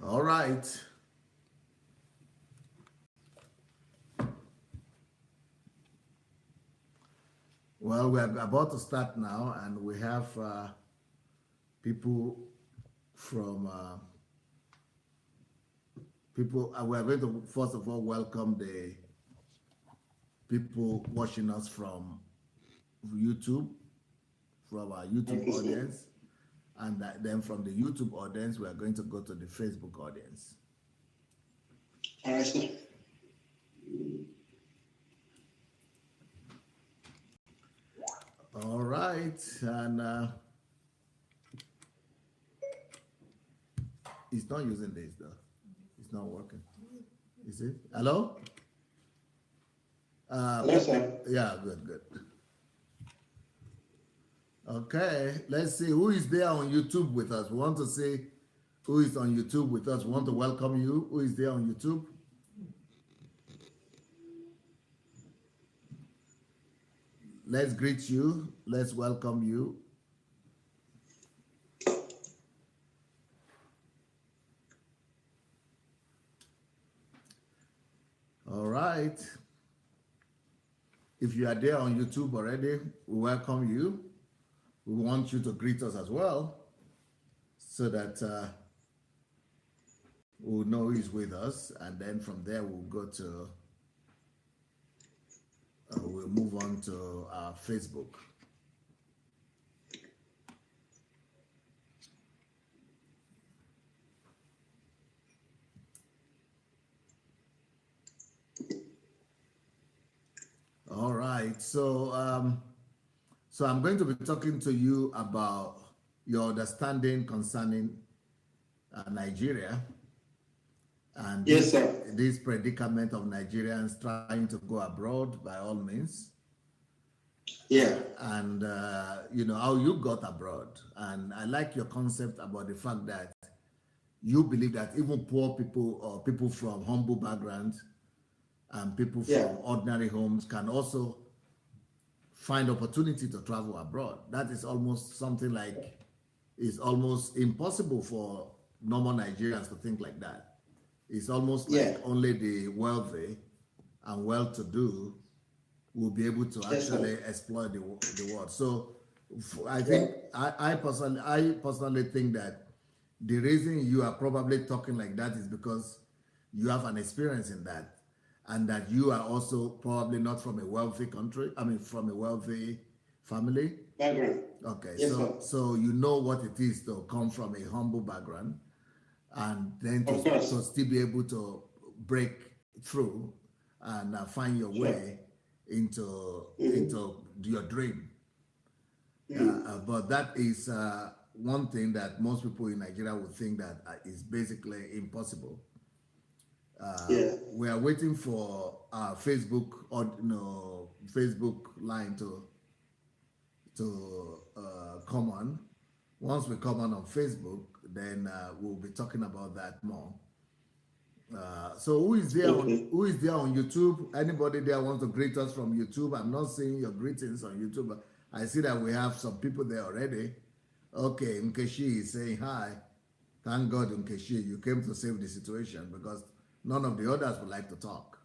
All right. Well, we're about to start now, and we have people from we are going to first of all welcome the people watching us from YouTube, from our YouTube audience, and then from the YouTube audience, we are going to go to the Facebook audience. All right, sir. All right, and it's not using this though. It's not working. Is it? Hello? Hello, sir. Yeah, good. Okay, let's see who is there on YouTube with us. We want to see who is on YouTube with us. We want to welcome you. Who is there on YouTube? Let's greet you. Let's welcome you. All right. If you are there on YouTube already, we welcome you. We want you to greet us as well so that we'll know who is with us. And then from there, we'll go to, we'll move on to our Facebook. All right, so I'm going to be talking to you about your understanding concerning Nigeria and Yes, sir. this predicament of Nigerians trying to go abroad by all means. Yeah. And you know how you got abroad, and I like your concept about the fact that you believe that even poor people or people from humble backgrounds and people from ordinary homes can also find opportunity to travel abroad. That is almost something like, it's almost impossible for normal Nigerians to think like that. It's almost like only the wealthy and well-to-do will be able to actually exploit the world. So I think, I personally think that the reason you are probably talking like that is because you have an experience in that, and that you are also probably not from a wealthy country, from a wealthy family. Background. Okay, Yes, so you know what it is to come from a humble background, and then to still be able to break through and find your way into your dream. But that is one thing that most people in Nigeria would think that is basically impossible. We are waiting for our Facebook or Facebook line to come on. Once we come on Facebook, then we'll be talking about that more. So who is there on YouTube? Anybody there wants to greet us from YouTube? I'm not seeing your greetings on YouTube, but I see that we have some people there already. Okay, Nkeshi is saying hi. Thank God, Nkeshi, you came to save the situation, because none of the others would like to talk.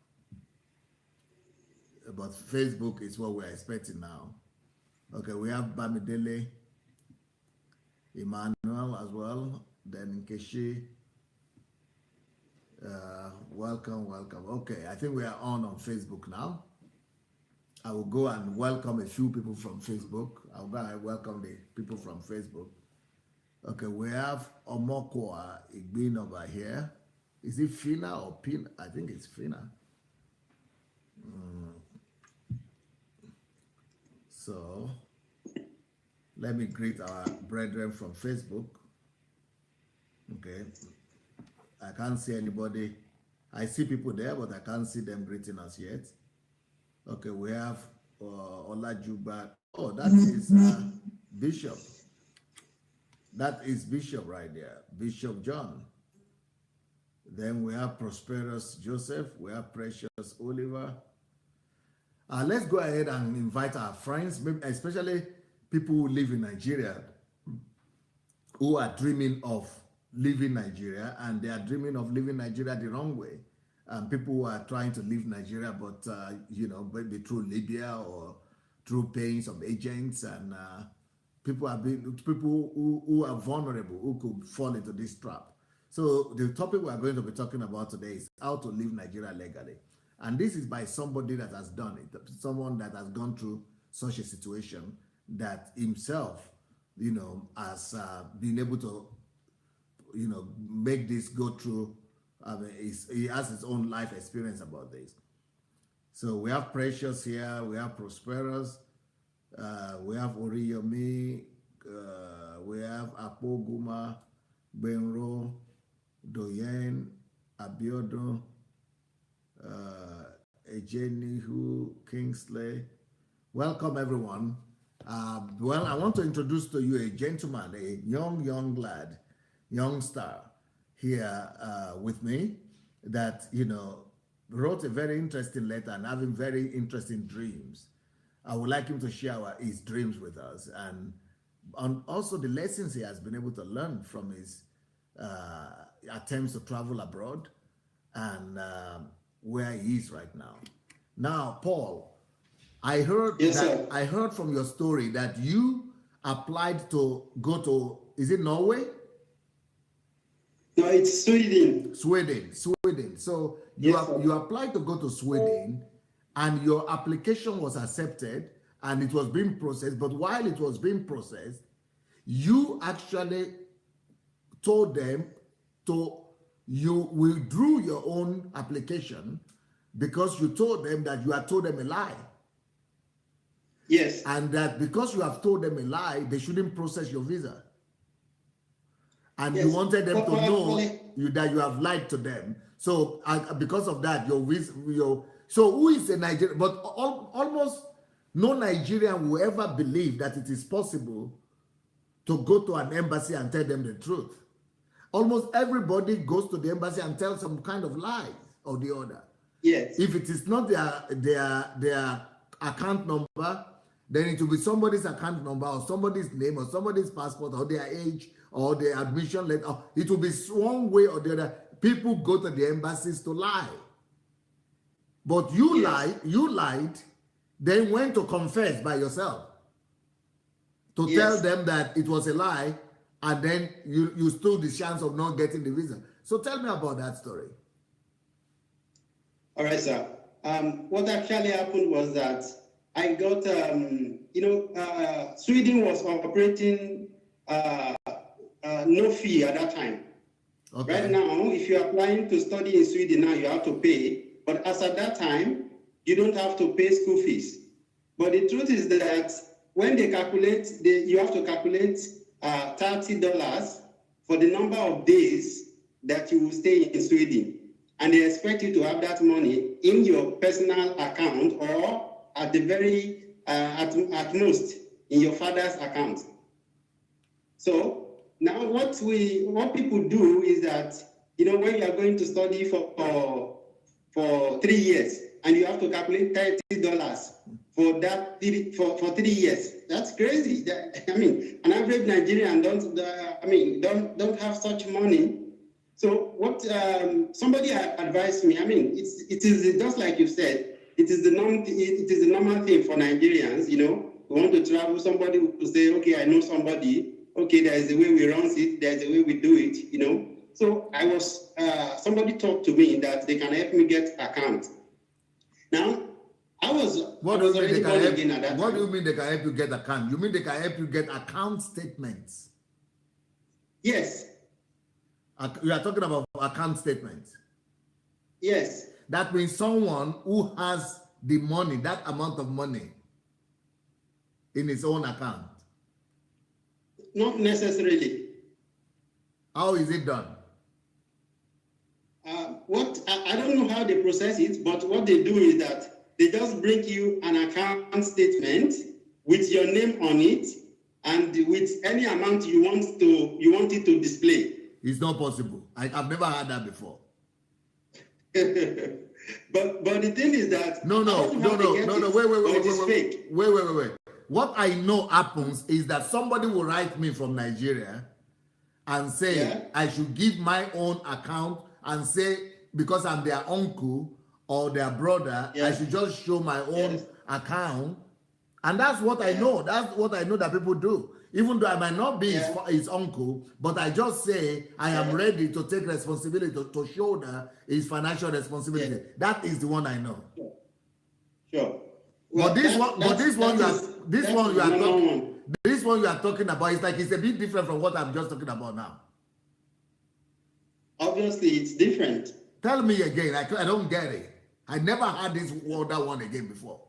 But Facebook is what we're expecting now. Okay, we have Bamidele, Emmanuel as well, then Nkeshi. Welcome. Okay, I think we are on Facebook now. I will go and welcome a few people from Facebook. I'll go and welcome the people from Facebook. Okay, we have Omokwa Igbin over here. Is it Fina or Pin? I think it's Fina. So let me greet our brethren from Facebook. Okay. I can't see anybody. I see people there, but I can't see them greeting us yet. Okay, we have Olajuba. Oh, that is Bishop. That is Bishop right there, Bishop John. Then we have Prosperous Joseph. We have Precious Oliver. Let's go ahead and invite our friends, especially people who live in Nigeria, who are dreaming of leaving Nigeria, and they are dreaming of leaving Nigeria the wrong way. People who are trying to leave Nigeria, but maybe through Libya or through paying some agents, and people who are vulnerable, who could fall into this trap. So the topic we are going to be talking about today is how to leave Nigeria legally. And this is by somebody that has done it, someone that has gone through such a situation, that himself, has been able to, make this go through. He has his own life experience about this. So we have Precious here, we have Prosperous, we have Oriyomi, we have Apoguma, Benro, Doyen, Abiodo, Ejenihu, Kingsley. Welcome, everyone. Well, I want to introduce to you a gentleman, a young lad, youngster here with me that, wrote a very interesting letter and having very interesting dreams. I would like him to share his dreams with us and also the lessons he has been able to learn from his attempts to travel abroad and where he is right now. Now, Paul, I heard I heard from your story that you applied to go to, is it Norway? No, it's Sweden. Sweden. So you applied to go to Sweden, and your application was accepted, and it was being processed. But while it was being processed, you actually told them you withdrew your own application because you told them that you had told them a lie. Yes. And that because you have told them a lie, they shouldn't process your visa. And you wanted them to know that you have lied to them. So because of that, so who is a Nigerian? But almost no Nigerian will ever believe that it is possible to go to an embassy and tell them the truth. Almost everybody goes to the embassy and tells some kind of lies or the other. Yes. If it is not their account number, then it will be somebody's account number or somebody's name or somebody's passport or their age or their admission letter. It will be one way or the other. People go to the embassies to lie. But you lied, then went to confess by yourself to tell them that it was a lie, and then you stood the chance of not getting the visa. So tell me about that story. All right, sir. What actually happened was that I got, Sweden was operating no fee at that time. Okay. Right now, if you're applying to study in Sweden now, you have to pay. But as at that time, you don't have to pay school fees. But the truth is that when they calculate, you have to calculate $30 for the number of days that you will stay in Sweden. And they expect you to have that money in your personal account or at the very, at most, in your father's account. So now what people do is that, when you are going to study for 3 years and you have to calculate $30 for that for 3 years. That's crazy. An average Nigerian don't have such money. So what somebody advised me, it is just like you said, it is the normal thing for Nigerians, we want to travel, somebody will say, okay, I know somebody, okay, there is a way we run it, there is a way we do it, So I was, somebody talked to me that they can help me get account. Now, What do you mean they can help you get account? You mean they can help you get account statements? Yes. You are talking about account statements? Yes. That means someone who has the money, that amount of money in his own account. Not necessarily. How is it done? I don't know how they process it, but what they do is that they just bring you an account statement with your name on it and with any amount you want it to display. It's not possible. I've never heard that before. but the thing is that no. Wait. What I know happens is that somebody will write me from Nigeria and say I should give my own account and say because I'm their uncle or their brother, I should just show my own account. And that's what I know. That's what I know that people do. Even though I might not be his uncle, but I just say I am ready to take responsibility, to shoulder his financial responsibility. That is the one I know. Sure. Well, but this one you are talking about is like it's a bit different from what I'm just talking about now. Obviously, it's different. Tell me again. I don't get it. I never had this that one again before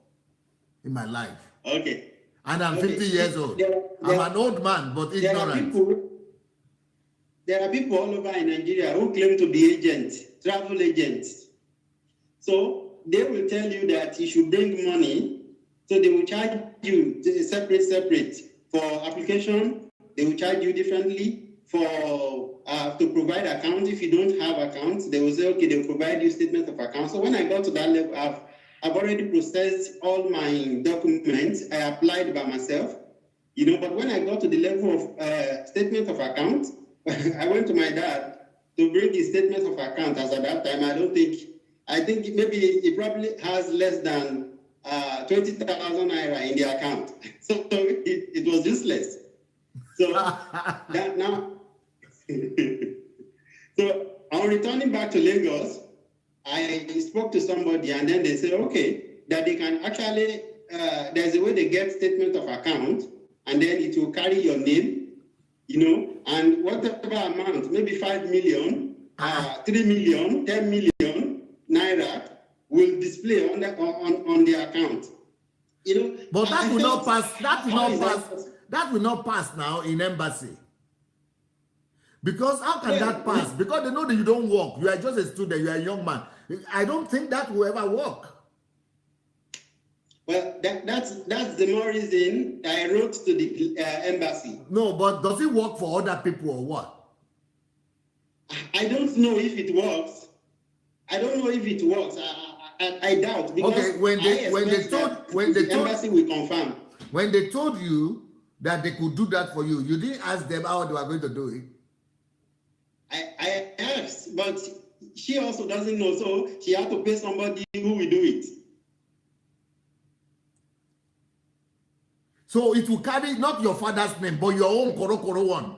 in my life. Okay. And I'm 50 years old. I'm an old man, but ignorant. There are people all over in Nigeria who claim to be agents, travel agents. So they will tell you that you should bring money. So they will charge you separate. For application, they will charge you differently. For to provide account, if you don't have accounts, they will say, okay, they will provide you statement of account. So when I got to that level, I've already processed all my documents. I applied by myself, but when I got to the level of statement of account, I went to my dad to bring his statement of account. As at that time, I think maybe he probably has less than 20,000 naira in the account. So it was useless. So that now, so on returning back to Lagos, I spoke to somebody and then they said, okay, that they can actually, there's a way they get statement of account and then it will carry your name, and whatever amount, maybe 5 million, 3 million, 10 million naira will display on the account. But that will not pass. That will not pass now in embassy. Because how can that pass? Because they know that you don't work. You are just a student. You are a young man. I don't think that will ever work. Well, that's the more reason I wrote to the embassy. No, but does it work for other people or what? I don't know if it works. I don't know if it works. I doubt. Because okay, when they told the embassy will confirm. When they told you that they could do that for you, you didn't ask them how they were going to do it. I asked, but she also doesn't know, so she had to pay somebody who will do it. So it will carry not your father's name, but your own Koro one.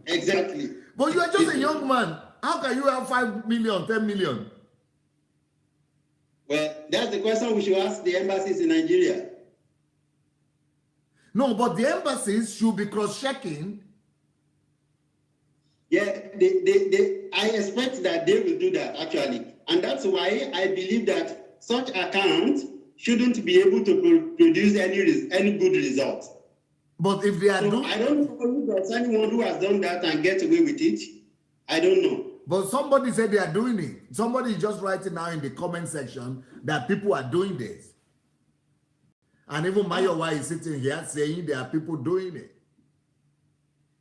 Exactly. But you are just a young man. How can you have 5 million, 10 million? Well, that's the question we should ask the embassies in Nigeria. No, but the embassies should be cross-checking. Yeah, I expect that they will do that, actually. And that's why I believe that such accounts shouldn't be able to produce any good results. But if they are doing... I don't know if there's anyone who has done that and get away with it. I don't know. But somebody said they are doing it. Somebody is just writing now in the comment section that people are doing this. And even Mayowa is sitting here saying there are people doing it.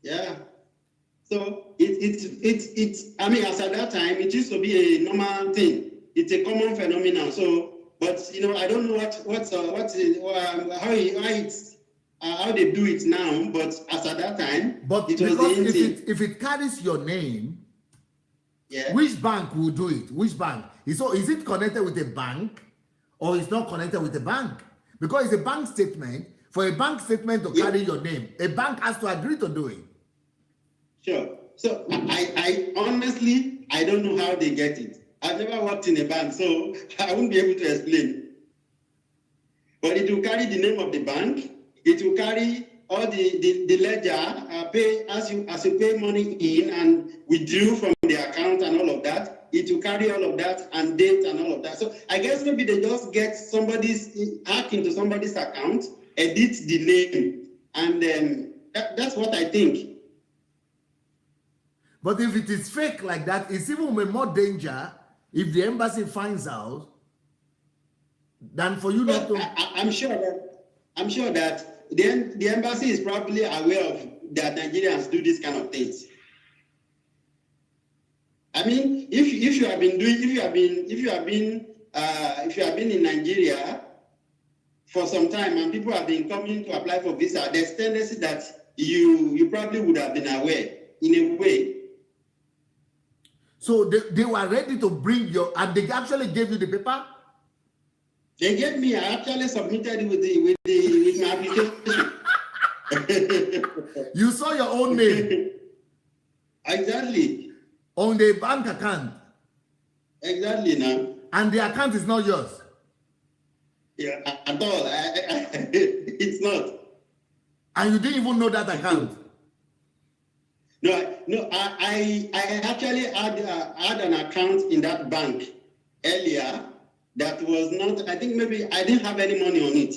Yeah. So it's I mean, as at that time, it used to be a normal thing. It's a common phenomenon. So, but I don't know how they do it now. But as at that time, but it was because if it carries your name, which bank will do it? Which bank? So is it connected with a bank, or it's not connected with a bank? Because it's a bank statement. For a bank statement to carry your name, a bank has to agree to do it. Sure. So I honestly, I don't know how they get it. I've never worked in a bank, so I won't be able to explain. But it will carry the name of the bank. It will carry all the ledger, pay as you pay money in and withdraw from the account and all of that. It will carry all of that and date and all of that. So I guess maybe they just get hack into somebody's account, edit the name, and then that's what I think. But if it is fake like that, it's even more danger if the embassy finds out than for you not to. I'm sure that the embassy is probably aware of that Nigerians do this kind of things. I mean, if you have been in Nigeria for some time and people have been coming to apply for visa, there's tendency that you probably would have been aware. in a way. So they were ready to bring and they actually gave you the paper? They gave me. I actually submitted it with my application. You saw your own name. Exactly. On the bank account. Exactly now. And the account is not yours. Yeah, at all. It's not. And you didn't even know that account. No. I actually had an account in that bank earlier that was not. I think maybe I didn't have any money on it.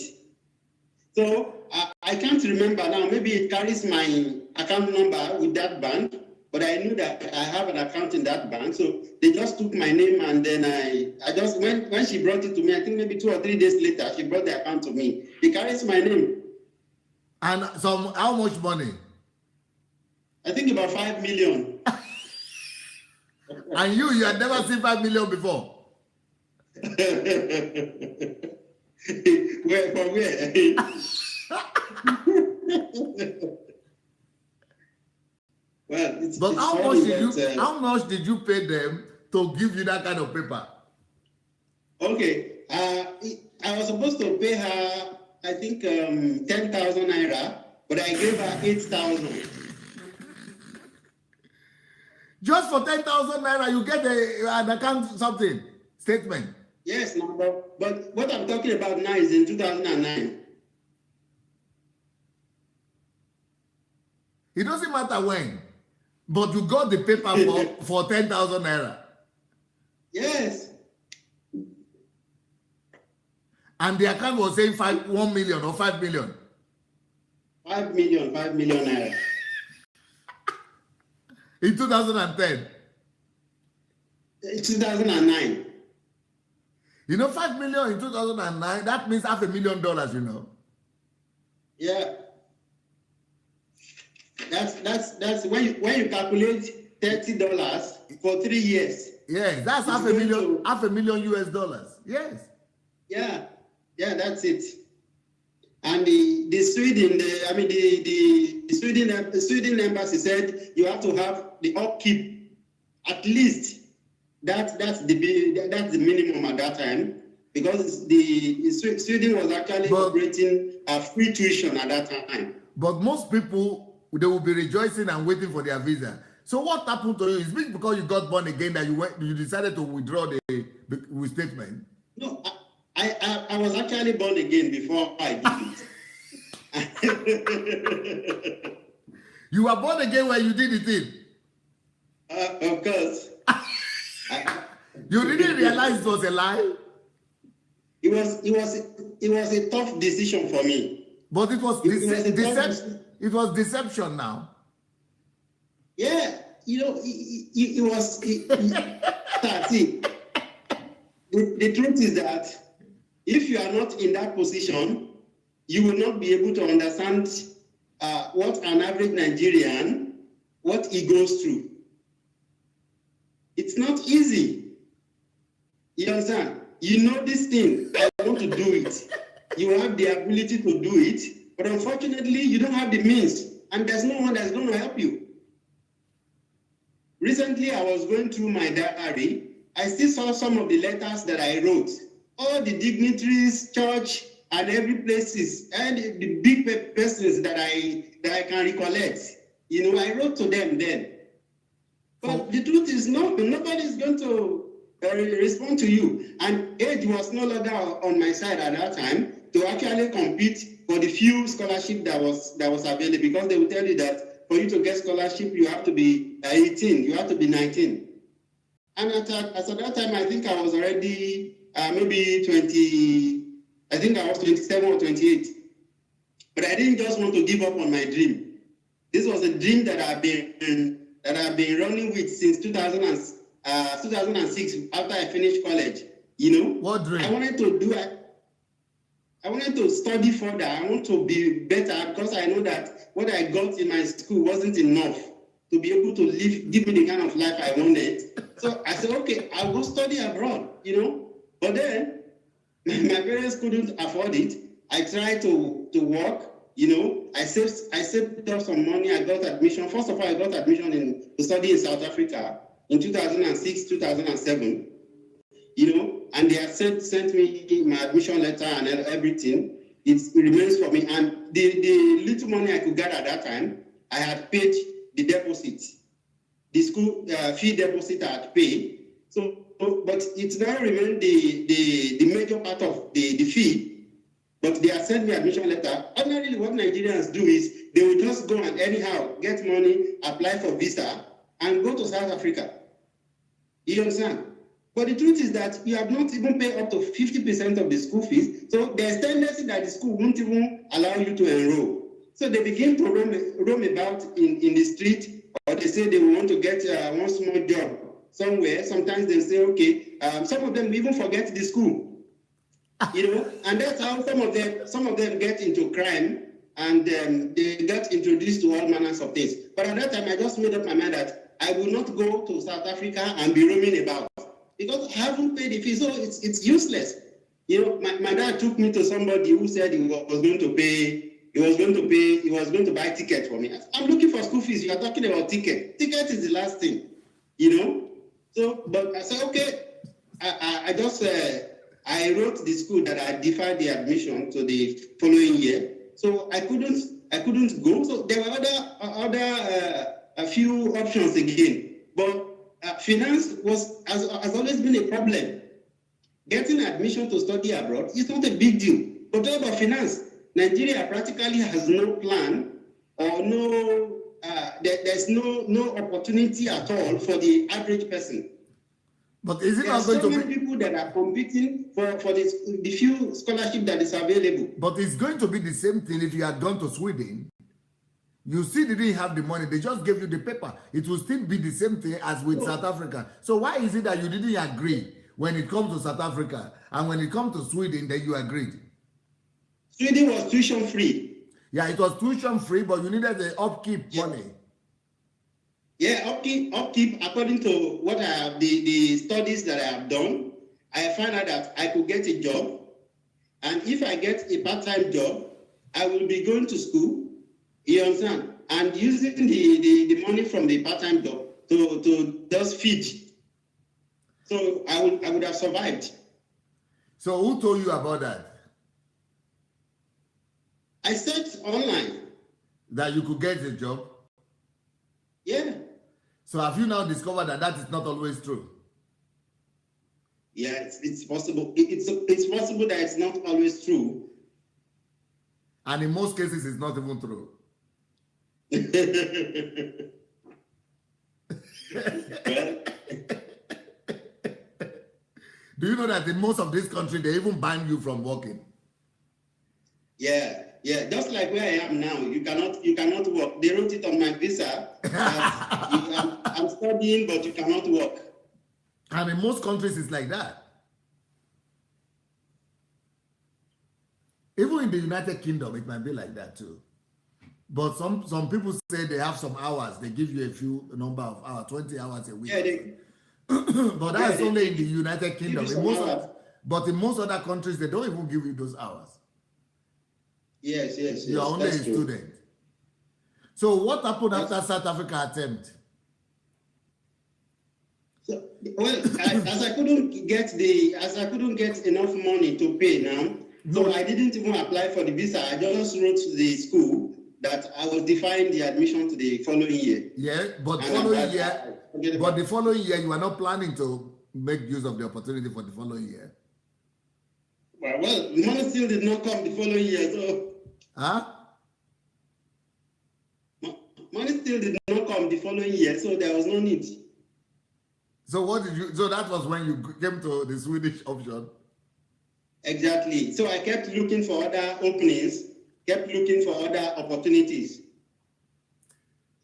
So I can't remember now. Maybe it carries my account number with that bank, but I knew that I have an account in that bank. So they just took my name, and then I just when she brought it to me, I think maybe 2 or 3 days later, she brought the account to me. It carries my name. And how much money? I think about 5 million. And you had never seen 5 million before? Where? From where? Well, but how much did you pay them to give you that kind of paper? Okay, I was supposed to pay her, I think 10,000 naira, but I gave her 8,000. Just for 10,000 naira, you get an account statement. Yes, no, but what I'm talking about now is in 2009. It doesn't matter when, but you got the paper for 10,000 naira. Yes. And the account was saying 1 million or 5 million. 5 million naira. In 2010. 2009. You know, 5 million in 2009, that means $500,000, you know. Yeah. That's when you calculate $30 for 3 years. Yes, that's $500,000 US. Yes. Yeah, that's it. And the Sweden embassy said you have to have the upkeep at least. That's the minimum at that time, because the Sweden was actually operating a free tuition at that time. But most people, they will be rejoicing and waiting for their visa. So what happened to you? Is it because you got born again that you decided to withdraw the statement? No, I was actually born again before I did it. You were born again when you did it in? Of course. You didn't realize it was a lie? It was a tough decision for me. But it was deception now. Yeah, it was. See, the truth is that if you are not in that position, you will not be able to understand what an average Nigerian, what he goes through. It's not easy. You understand? You know this thing. I want to do it. You have the ability to do it, but unfortunately, you don't have the means, and there's no one that's going to help you. Recently, I was going through my diary. I still saw some of the letters that I wrote. All the dignitaries, church, and every places, and the big persons that I can recollect. I wrote to them then. But the truth is, nobody is going to respond to you. And age was no longer on my side at that time to actually compete for the few scholarship that was available, because they will tell you that for you to get scholarship, you have to be 18, you have to be 19. And at that time, I think I was already maybe 20, I think I was 27 or 28. But I didn't just want to give up on my dream. This was a dream that I've been running with since 2006 after I finished college. What dream? I wanted to study further. I want to be better, because I know that what I got in my school wasn't enough to be able to give me the kind of life I wanted. So I said, okay, I'll go study abroad, But then my parents couldn't afford it. I tried to work, I saved up some money. I got admission. First of all, I got admission to study in South Africa in 2006, 2007. And they had sent me my admission letter and everything. It remains for me. And the little money I could get at that time, I had paid the deposit. The school fee deposit I had paid. So, but it now remained the major part of the fee. But they have sent me admission letter. Ordinarily, what Nigerians do is they will just go and anyhow get money, apply for visa, and go to South Africa. You understand? But the truth is that you have not even paid up to 50% of the school fees. So there's tendency that the school won't even allow you to enroll. So they begin to roam about in the street, or they say they want to get one small job somewhere. Sometimes they say, okay, some of them even forget the school. And that's how some of them get into crime, and they get introduced to all manners of things. But at that time, I just made up my mind that I will not go to South Africa and be roaming about because I haven't paid the fee, so it's useless. My dad took me to somebody who said he was going to buy ticket for me. I'm looking for school fees. You are talking about ticket. Ticket is the last thing, So, but I said, okay, I just. I wrote the school that I deferred the admission to the following year, so I couldn't go. So there were a few options again, but finance has always been a problem. Getting admission to study abroad is not a big deal, but what about finance? Nigeria practically has no plan or there's no opportunity at all for the average person. But is it not going to be... There are so many people that are competing for the few scholarship that is available. But it's going to be the same thing if you had gone to Sweden. You still didn't have the money. They just gave you the paper. It will still be the same thing as with South Africa. So why is it that you didn't agree when it comes to South Africa, and when it comes to Sweden, then you agreed? Sweden was tuition free. Yeah, it was tuition free, but you needed the upkeep money. Yeah, upkeep. According to what I have, the studies that I have done, I found out that I could get a job, and if I get a part-time job, I will be going to school. You understand? And using the money from the part-time job to just feed. So I would have survived. So who told you about that? I searched online. That you could get a job? Yeah. So have you now discovered that is not always true? Yeah, it's possible. It's possible that it's not always true. And in most cases, it's not even true. Do you know that in most of this country, they even ban you from working? Yeah. Just like where I am now, you cannot work. They wrote it on my visa. I'm studying, but you cannot work. And in most countries, it's like that. Even in the United Kingdom, it might be like that too. But some people say they have some hours. They give you a number of hours, 20 hours a week. Yeah, but that's only in the United Kingdom. But in most other countries, they don't even give you those hours. Yes. You're only a student. So what happened after South Africa attempt? So, well, as I couldn't get enough money to pay now, so I didn't even apply for the visa. I just wrote to the school that I was deferring the admission to the following year. Yeah, but the following year you are not planning to make use of the opportunity for the following year. Well, the money still did not come the following year, so. Huh? Money still did not come the following year, so there was no need. So so that was when you came to the Swedish option? Exactly. So I kept looking for other openings, kept looking for other opportunities.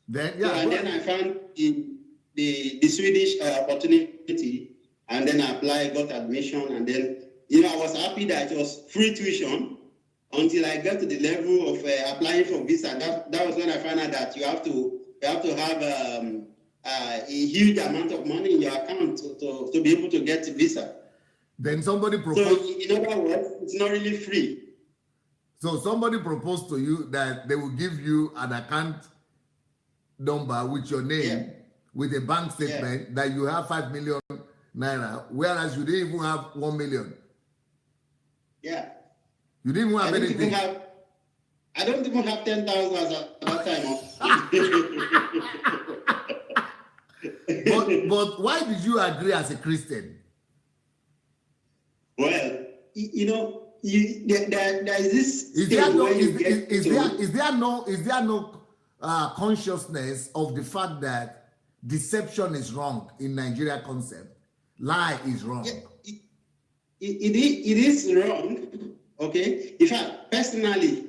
Then I found the Swedish opportunity, and then I applied, got admission, and then I was happy that it was free tuition until I got to the level of applying for visa. That was when I found out that you have to have a huge amount of money in your account to be able to get a visa. Then somebody proposed. So in other words, it's not really free. So somebody proposed to you that they will give you an account number with your name, with a bank statement that you have 5 million naira, whereas you didn't even have 1 million. Yeah. You didn't even have anything. I don't even have 10,000 at that time. But why did you agree as a Christian? Well, you know, there is this. Is there no consciousness of the fact that deception is wrong in Nigeria concept? Lie is wrong. Yeah, it is wrong. Okay. In fact, personally,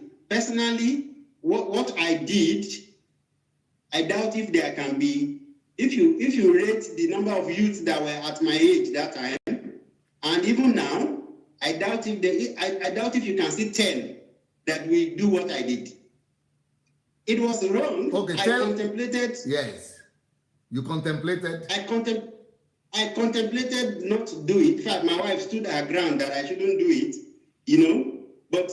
what I did, I doubt if there can be. If you rate the number of youths that were at my age that time, and even now, I doubt if you can see 10 that will do what I did. It was wrong. Okay, contemplated. Yes, you contemplated. I contemplated not to do it. In fact, my wife stood her ground that I shouldn't do it. You know, but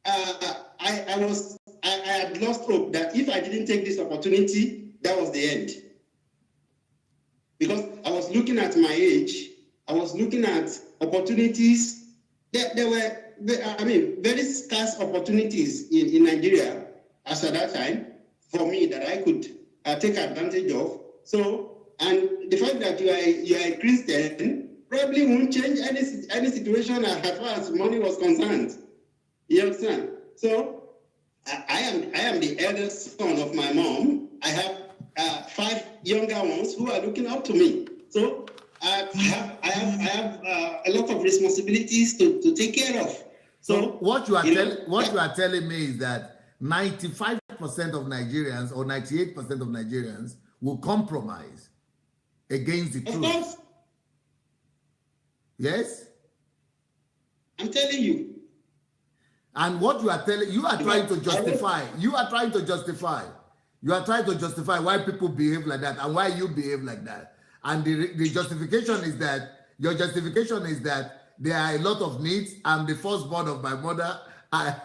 I had lost hope that if I didn't take this opportunity, that was the end. Because I was looking at my age, I was looking at opportunities. There were, very scarce opportunities in Nigeria as at that time for me that I could take advantage of. So, and the fact that you are a Christian probably won't change any situation as far as money was concerned. You understand? So, I am the eldest son of my mom. I have 5 younger ones who are looking up to me. So I have a lot of responsibilities to take care of. So what you are telling me is that 95% of Nigerians or 98% of Nigerians will compromise against the truth. Of course. Yes? I'm telling you. And what you are telling, you are trying to justify. You are trying to justify why people behave like that and why you behave like that. And the justification is that, your justification is that there are a lot of needs. I'm the firstborn of my mother. I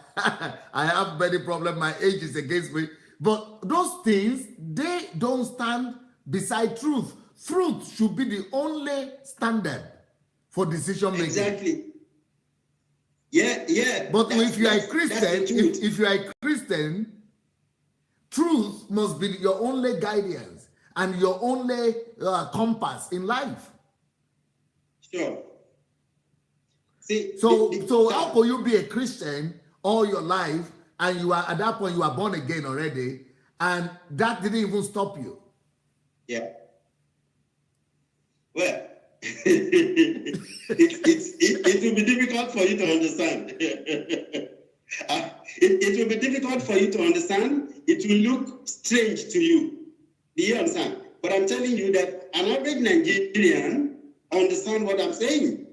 have many problems. My age is against me. But those things, they don't stand beside truth. Truth should be the only standard for decision making. Exactly. Yeah. But if you are a Christian, if you are a Christian, truth must be your only guidance and your only compass in life. Sure. See, so how can you be a Christian all your life and you are at that point you are born again already, and that didn't even stop you? Yeah. Well, it will be difficult for you to understand. It will be difficult for you to understand. It will look strange to you. Do you understand? But I'm telling you that an average Nigerian understands what I'm saying.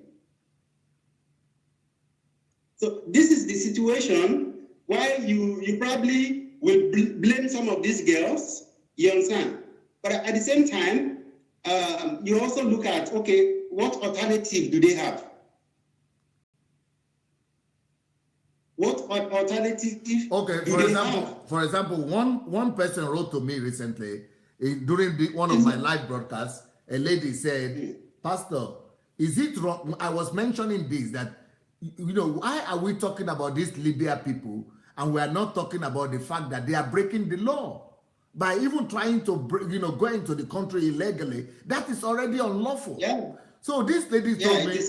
So this is the situation why you probably will blame some of these girls. You understand? But at the same time, you also look at, okay, what alternative do they have? What alternative? Okay, for example, one person wrote to me recently during one of my live broadcasts. A lady said, "Pastor, is it wrong?" I was mentioning this, that why are we talking about these Libya people and we are not talking about the fact that they are breaking the law by even trying to go into the country illegally? That is already unlawful. Yeah. So this lady told me.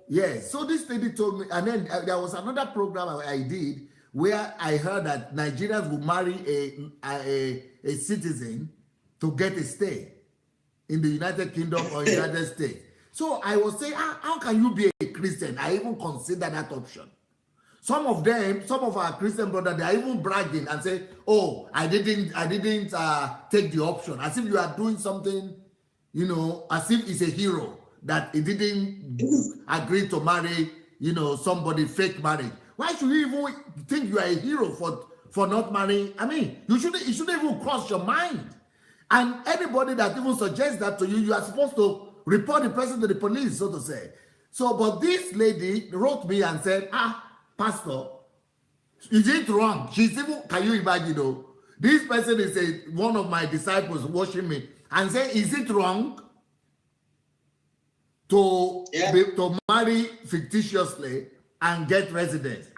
Yes, so this lady told me, and then there was another program I did where I heard that Nigerians will marry a citizen to get a stay in the United Kingdom or United States. So I was saying, how can you be a Christian? I even consider that option. Some of our Christian brothers, they are even bragging and say, "Oh, I didn't take the option," as if you are doing something, as if it's a hero that he didn't agree to marry, somebody fake marriage. Why should you even think you are a hero for not marrying? I mean, it shouldn't even cross your mind. And anybody that even suggests that to you, you are supposed to report the person to the police, so to say. So, but this lady wrote me and said, "Pastor, Is it wrong? She's even, can you imagine though? This person is one of my disciples watching me and say, is it wrong to marry fictitiously and get residence?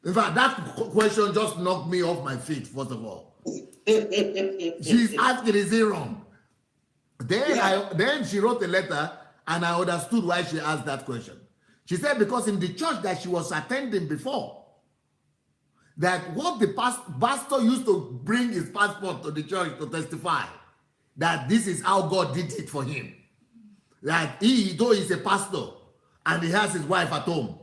In fact, that question just knocked me off my feet, first of all. She's asking, is it wrong? Then she wrote a letter and I understood why she asked that question. She said because in the church that she was attending before, that what the pastor used to bring his passport to the church to testify that this is how God did it for him. That though he's a pastor and he has his wife at home,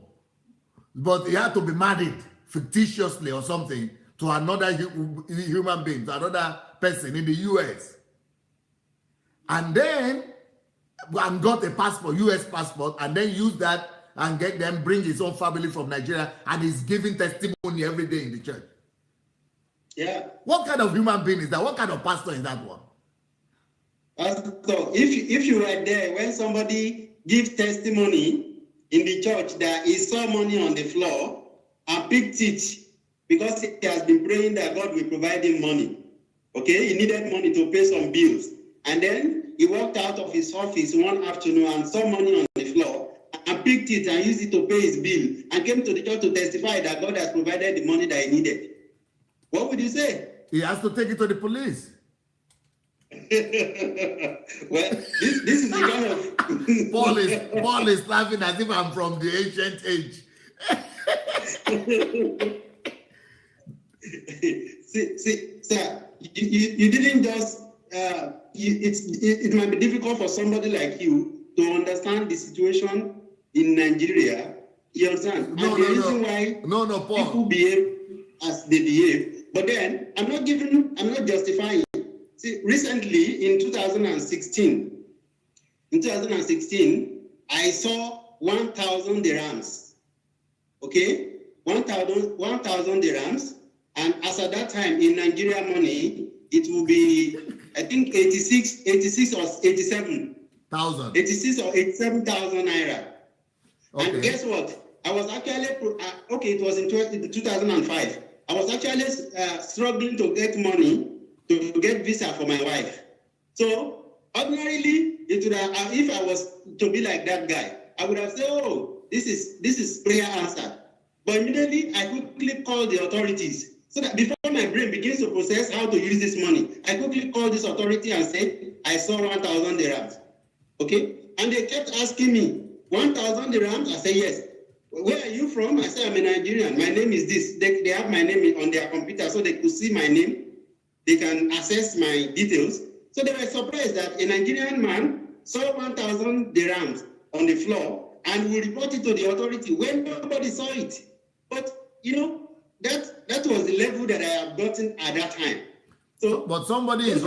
but he had to be married fictitiously or something to another human being, to another person in the US. And then got a passport, US passport, and then use that and get them, bring his own family from Nigeria, and he's giving testimony every day in the church. Yeah. What kind of human being is that? What kind of pastor is that one? So if you were there when somebody gives testimony in the church that he saw money on the floor and picked it because he has been praying that God will provide him money. Okay, he needed money to pay some bills. And then he walked out of his office one afternoon and saw money on the floor and picked it and used it to pay his bill and came to the church to testify that God has provided the money that he needed. What would you say? He has to take it to the police. Well, this is the kind of Paul is laughing as if I'm from the ancient age. see, sir, you didn't just. It might be difficult for somebody like you to understand the situation in Nigeria. You understand? No, Paul. People behave as they behave. But then I'm not justifying. See, recently in 2016, I saw 1,000 dirhams. Okay, 1,000 dirhams, and as at that time in Nigeria money, it will be, I think 86 or 87,000. 86 or 87,000 naira. Okay. And guess what? I was actually it was in 2005. I was actually struggling to get money to get visa for my wife. So ordinarily, it would have, if I was to be like that guy, I would have said, "Oh, this is prayer answered." But immediately, I quickly called the authorities so that before my brain begins to process how to use this money, I quickly called this authority and said, "I saw 1,000 dirhams." Okay, and they kept asking me, 1,000 dirhams? I said, "Yes." "Where are you from?" I said, "I'm a Nigerian. My name is this." They have my name on their computer so they could see my name. They can access my details. So they were surprised that a Nigerian man saw 1,000 dirhams on the floor and will report it to the authority when nobody saw it. But, that was the level that I have gotten at that time. So, but somebody is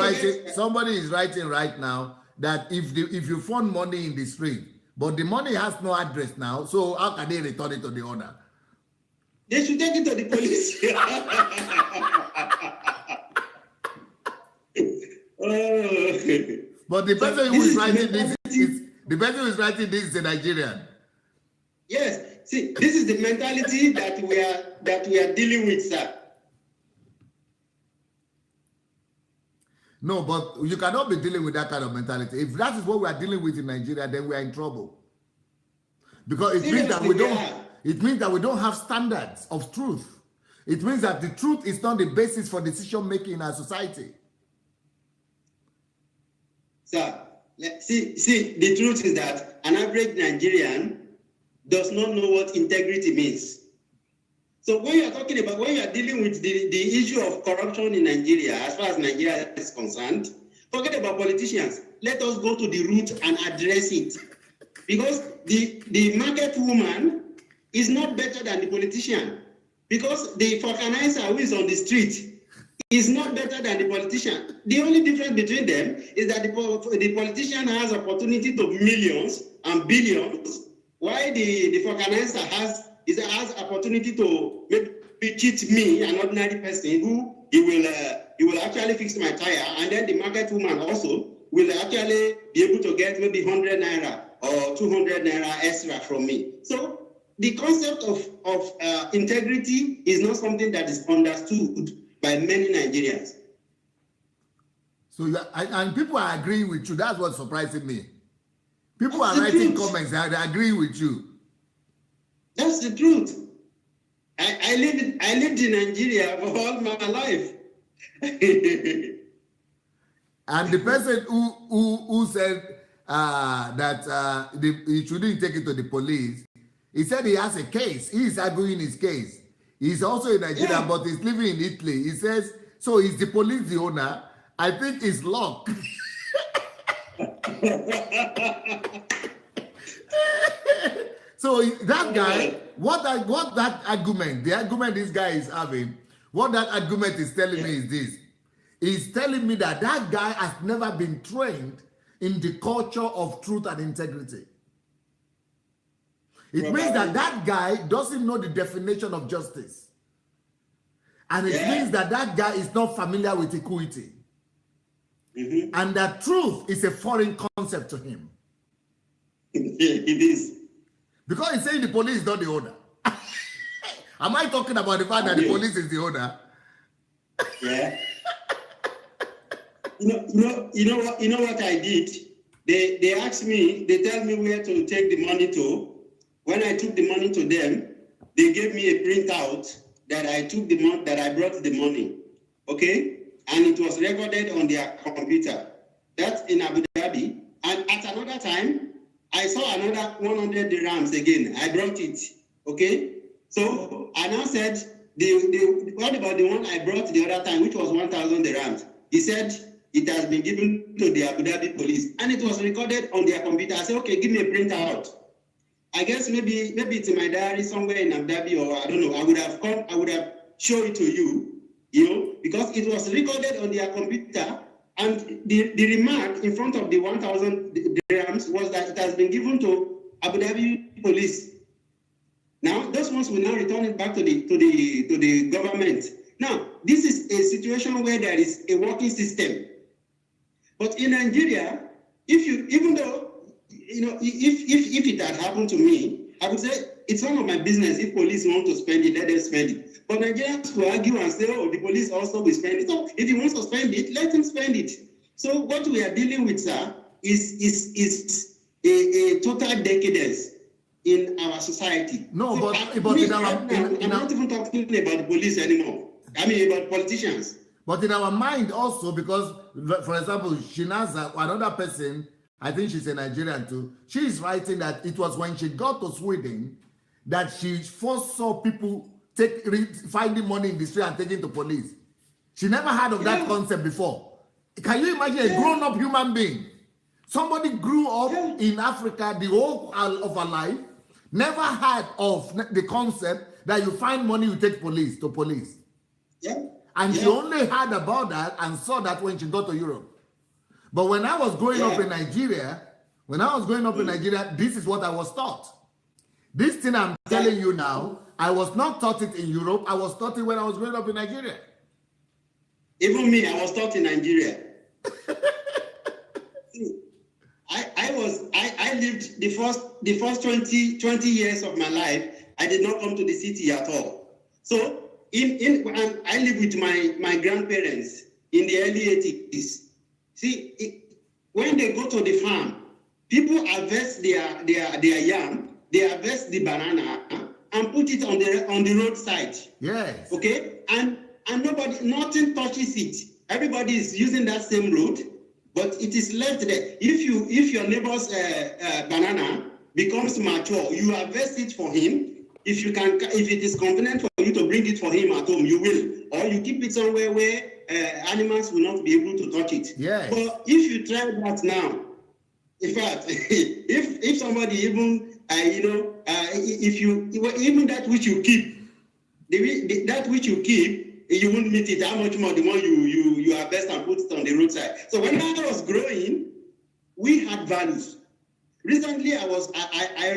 writing right now that if you found money in the street, but the money has no address now, so how can they return it to the owner? They should take it to the police. But the person who is writing this is a Nigerian. Yes. See, this is the mentality that we are dealing with, sir. No, but you cannot be dealing with that kind of mentality. If that is what we are dealing with in Nigeria, then we are in trouble. Because it means that we don't have standards of truth. It means that the truth is not the basis for decision making in our society. Sir, see, the truth is that an average Nigerian does not know what integrity means. So when you are dealing with the issue of corruption in Nigeria, as far as Nigeria is concerned, forget about politicians. Let us go to the root and address it. Because the market woman is not better than the politician. Because the organizer who is on the street is not better than the politician. The only difference between them is that the politician has opportunity to millions and billions, while the organizer has opportunity to maybe cheat me, an ordinary person, who he will actually fix my tire, and then the market woman also will actually be able to get maybe 100 naira or 200 naira extra from me. So the concept of integrity is not something that is understood by many Nigerians. So, and people are agreeing with you. That's what's surprising me. People are writing comments that they agree with you. That's the truth. I lived in Nigeria for all my life. And the person who said that he shouldn't take it to the police, he said he has a case. He is arguing his case. He's also in Nigeria, but he's living in Italy. He says, so is the police the owner? I think it's luck. So that guy, what that argument, the argument this guy is having, what that argument is telling me is this. He's telling me that that guy has never been trained in the culture of truth and integrity. It means that that guy doesn't know the definition of justice. And it means that that guy is not familiar with equity. And that truth is a foreign concept to him. It is. Because he's saying the police is not the owner. Am I talking about the fact that the police is the owner? Yeah. You know what I did? They asked me, they tell me where to take the money to. When I took the money to them, they gave me a printout that I took the money, that I brought the money. Okay? And it was recorded on their computer. That's in Abu Dhabi. And at another time, I saw another 100 dirhams again. I brought it. Okay? So I now said, what about the one I brought the other time, which was 1,000 dirhams? He said, it has been given to the Abu Dhabi police. And it was recorded on their computer. I said, okay, give me a printout. I guess maybe it's in my diary somewhere in Abu Dhabi, or I don't know. I would have shown it to you, because it was recorded on their computer. And the remark in front of the 1,000 dirhams was that it has been given to Abu Dhabi police. Now, those ones will now return it back to the government. Now, this is a situation where there is a working system. But in Nigeria, if it had happened to me, I would say it's none of my business. If police want to spend it, let them spend it. But Nigerians will argue and say, oh, the police also will spend it. So if he wants to spend it, let him spend it. So what we are dealing with, sir, is a total decadence in our society. No, so I'm not even talking about the police anymore. I mean about politicians. But in our mind also, because, for example, Shinaza, another person, I think she's a Nigerian too, she is writing that it was when she got to Sweden that she first saw people finding money in the street and taking to police. She never heard of that concept before. Can you imagine a grown-up human being? Somebody grew up in Africa the whole of her life, never heard of the concept that you find money, you take to police. Yeah. And she only heard about that and saw that when she got to Europe. But when I was growing up in Nigeria, this is what I was taught. This thing I'm telling you now, I was not taught it in Europe. I was taught it when I was growing up in Nigeria. Even me, I was taught in Nigeria. I lived the first 20 years of my life. I did not come to the city at all. So I lived with my grandparents in the early 80s. See, when they go to the farm, people harvest their yam, they harvest the banana and put it on the roadside. Yes. Okay? And nothing touches it. Everybody is using that same road, but it is left there. If your neighbor's banana becomes mature, you harvest it for him. If it is convenient for you to bring it for him at home, you will. Or you keep it somewhere where animals will not be able to touch it. Yes. But if you try that now, in fact, if somebody even, if you, even that which you keep, that which you keep, you won't meet it. How much more the more you harvest and put it on the roadside. So when I was growing, we had values. Recently, I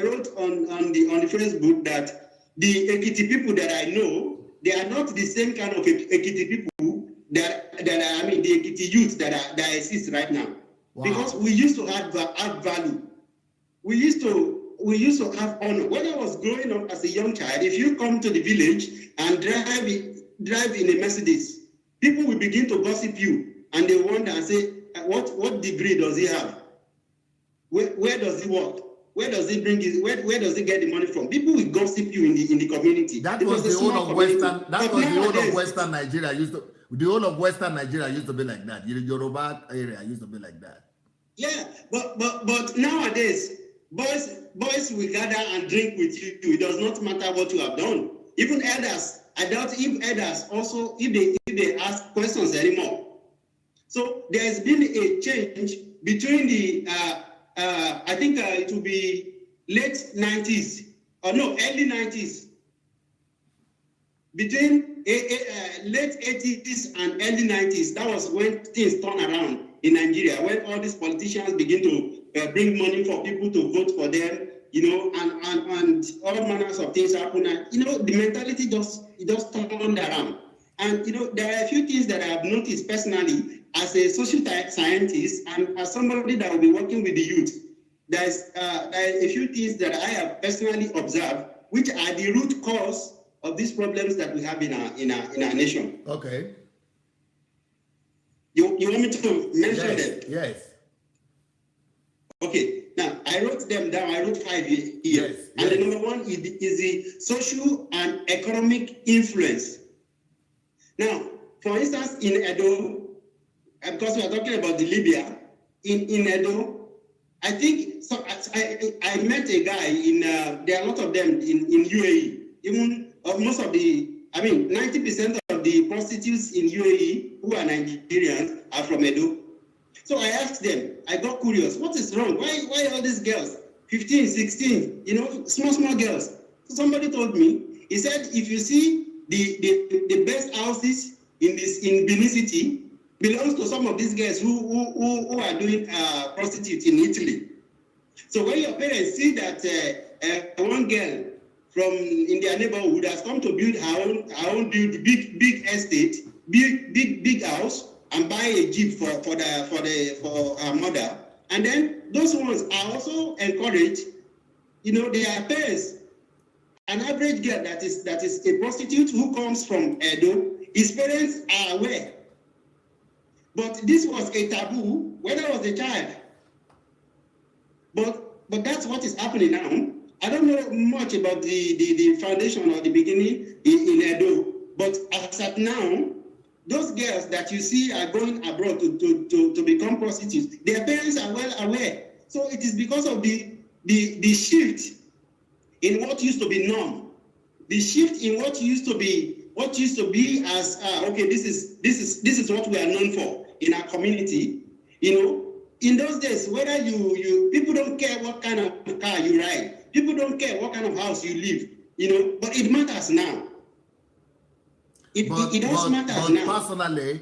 wrote on the Facebook that the Ekiti people that I know, they are not the same kind of Ekiti people the Ekiti youth that exist right now. Wow. Because we used to have value. We used to we used to have honor. When I was growing up as a young child, if you come to the village and drive in a Mercedes, people will begin to gossip you, and they wonder and say, what degree does he have? Where does he work? Where does he bring his? Where does he get the money from? People will gossip you in the community. That was the whole of Western. That was the whole of Western Nigeria used to. The whole of Western Nigeria used to be like that. The Yoruba area used to be like that. Yeah, but nowadays, boys will gather and drink with you. It does not matter what you have done. Even elders, I doubt if elders also if they ask questions anymore. So there has been a change between the I think it will be late 90s or no early 90s. Between late 80s and early 90s, that was when things turned around in Nigeria, when all these politicians begin to bring money for people to vote for them, and all manners of things happen. And, the mentality just turned around. And, there are a few things that I have noticed personally as a social scientist and as somebody that will be working with the youth. There are a few things that I have personally observed, which are the root cause of these problems that we have in our nation. Okay. You want me to mention them? Yes. Okay. Now I wrote them down. I wrote 5 here. Yes. And the number one is the social and economic influence. Now, for instance, in Edo, because we are talking about the Libya, in Edo, I think so. I met a guy in. There are a lot of them in UAE. Even most of the, 90% of the prostitutes in UAE who are Nigerians are from Edo. So I asked them, I got curious, what is wrong? Why all these girls, 15, 16, small girls? So somebody told me, he said, if you see the best houses in Benin City belongs to some of these girls who are doing prostitutes in Italy. So when your parents see that one girl from in their neighborhood has come to build her own big estate, big house, and buy a jeep for her mother, and then those ones are also encouraged. Their parents, an average girl that is a prostitute who comes from Edo, his parents are aware. But this was a taboo when I was a child. But that's what is happening now. I don't know much about the foundation or the beginning in Edo, but as at now, those girls that you see are going abroad to become prostitutes, their parents are well aware. So it is because of the shift in what used to be norm, the shift in what used to be as okay, this is what we are known for in our community. In those days, whether you people don't care what kind of car you ride. People don't care what kind of house you live, but it matters now. It does matter now. But personally,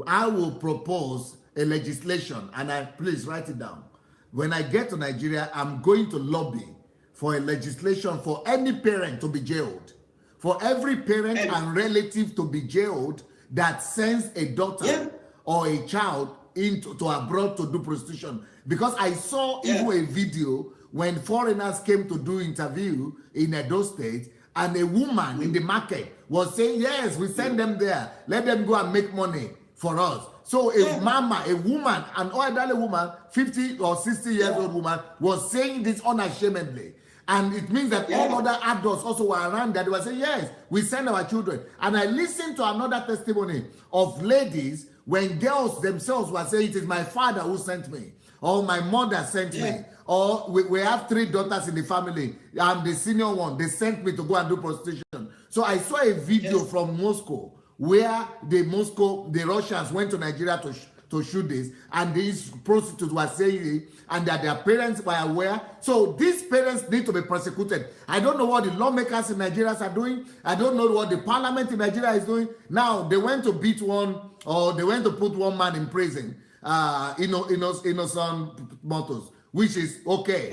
I will propose a legislation, and please write it down. When I get to Nigeria, I'm going to lobby for a legislation for any parent to be jailed. For every parent and relative to be jailed that sends a daughter or a child to abroad to do prostitution. Because I saw even a video when foreigners came to do interview in Edo State, and a woman in the market was saying, yes, we send them there. Let them go and make money for us. So a woman, an elderly woman, 50 or 60 years old woman, was saying this unashamedly. And it means that all other adults also were around that. They were saying, yes, we send our children. And I listened to another testimony of ladies when girls themselves were saying, it is my father who sent me, or my mother sent me, or we have 3 daughters in the family. I'm the senior one. They sent me to go and do prostitution. So I saw a video from Moscow where the Russians went to Nigeria to shoot this, and these prostitutes were saying it, and that their parents were aware. So these parents need to be prosecuted. I don't know what the lawmakers in Nigeria are doing. I don't know what the parliament in Nigeria is doing. Now, they went to beat one, or they went to put one man in prison, innocent motors, which is okay.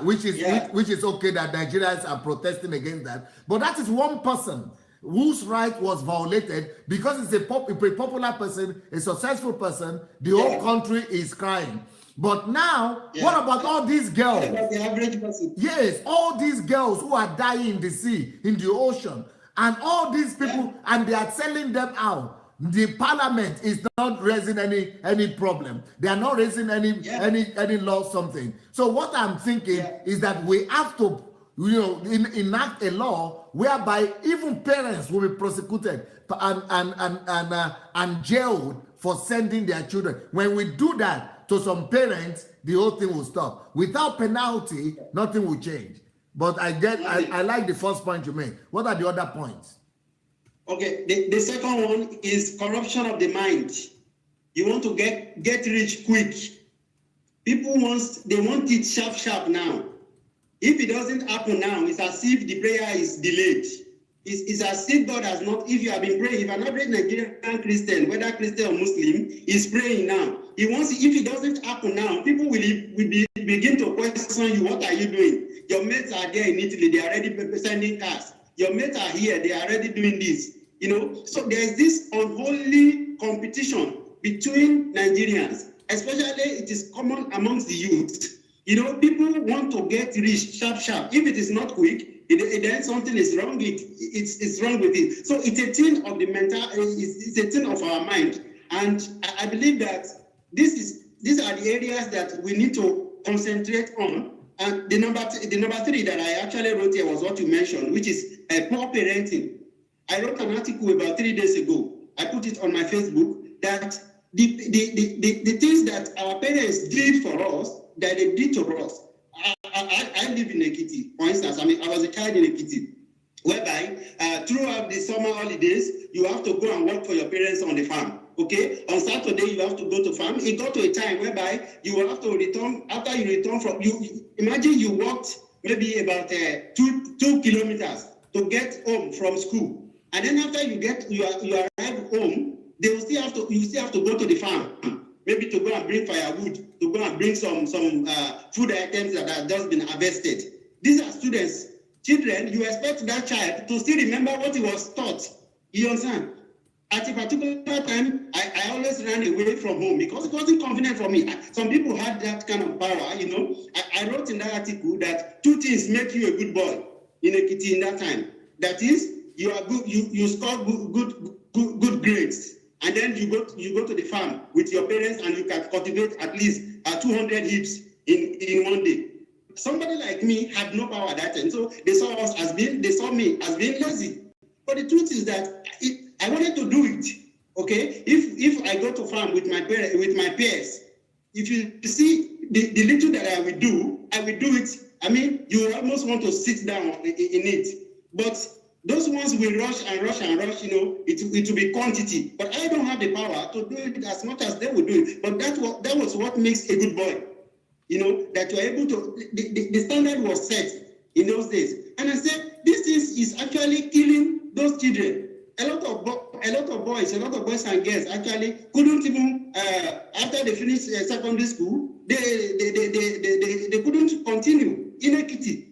Which is okay that Nigerians are protesting against that. But that is one person whose right was violated because it's a popular person, a successful person. The whole country is crying. But now, what about all these girls? What about the average person? Yes, all these girls who are dying in the sea, in the ocean, and all these people, and they are selling them out. The parliament is not raising any problem. They are not raising any law something. So what I'm thinking is that we have to, enact a law whereby even parents will be prosecuted and jailed for sending their children. When we do that to some parents, the whole thing will stop. Without penalty, nothing will change. But I like the first point you made. What are the other points? Okay, the second one is corruption of the mind. You want to get rich quick. People want it sharp now. If it doesn't happen now, it's as if the prayer is delayed. It's as if God has not, if you have been praying, if an average Nigerian Christian, whether Christian or Muslim, is praying now, he wants, if it doesn't happen now, people will begin to question you. What are you doing? Your mates are there in Italy, they are already sending cars. Your mates are here, they are already doing this. So there's this unholy competition between Nigerians, especially it is common amongst the youth. People want to get rich sharp. If it is not quick, then something is wrong. It's wrong with it. So it's a thing of the mental. It's a thing of our mind, and I believe that these are the areas that we need to concentrate on. And the number three that I actually wrote here was what you mentioned, which is poor parenting. I wrote an article about 3 days ago. I put it on my Facebook that the things that our parents did for us, that they did to us. I live in Ekiti, for instance. I was a child in Ekiti, whereby throughout the summer holidays, you have to go and work for your parents on the farm. Okay, on Saturday you have to go to farm. It got to a time whereby you will have to return. After you return from, imagine you walked maybe about 2 kilometers to get home from school, and then after you arrive home, you still have to go to the farm, maybe to go and bring firewood, to go and bring some food items that have just been harvested. These are students, children. You expect that child to still remember what he was taught. You understand? At a particular time, I always ran away from home because it wasn't convenient for me. Some people had that kind of power, I wrote in that article that 2 things make you a good boy in Ekiti in that time. That is, you are good, you score good grades, and then you go to the farm with your parents and you can cultivate at least 200 heaps in one day. Somebody like me had no power at that time, so they saw me as being lazy. But the truth is that I wanted to do it. Okay, if I go to farm with my peers, if you see the little that I will do it. I mean, you almost want to sit down in it. But those ones will rush, it will be quantity. But I don't have the power to do it as much as they will do it. But that was what makes a good boy. That you're able to, the standard was set in those days. And I said, this is actually killing those children. A lot of boys and girls actually couldn't even, after they finished secondary school, they couldn't continue in Ekiti.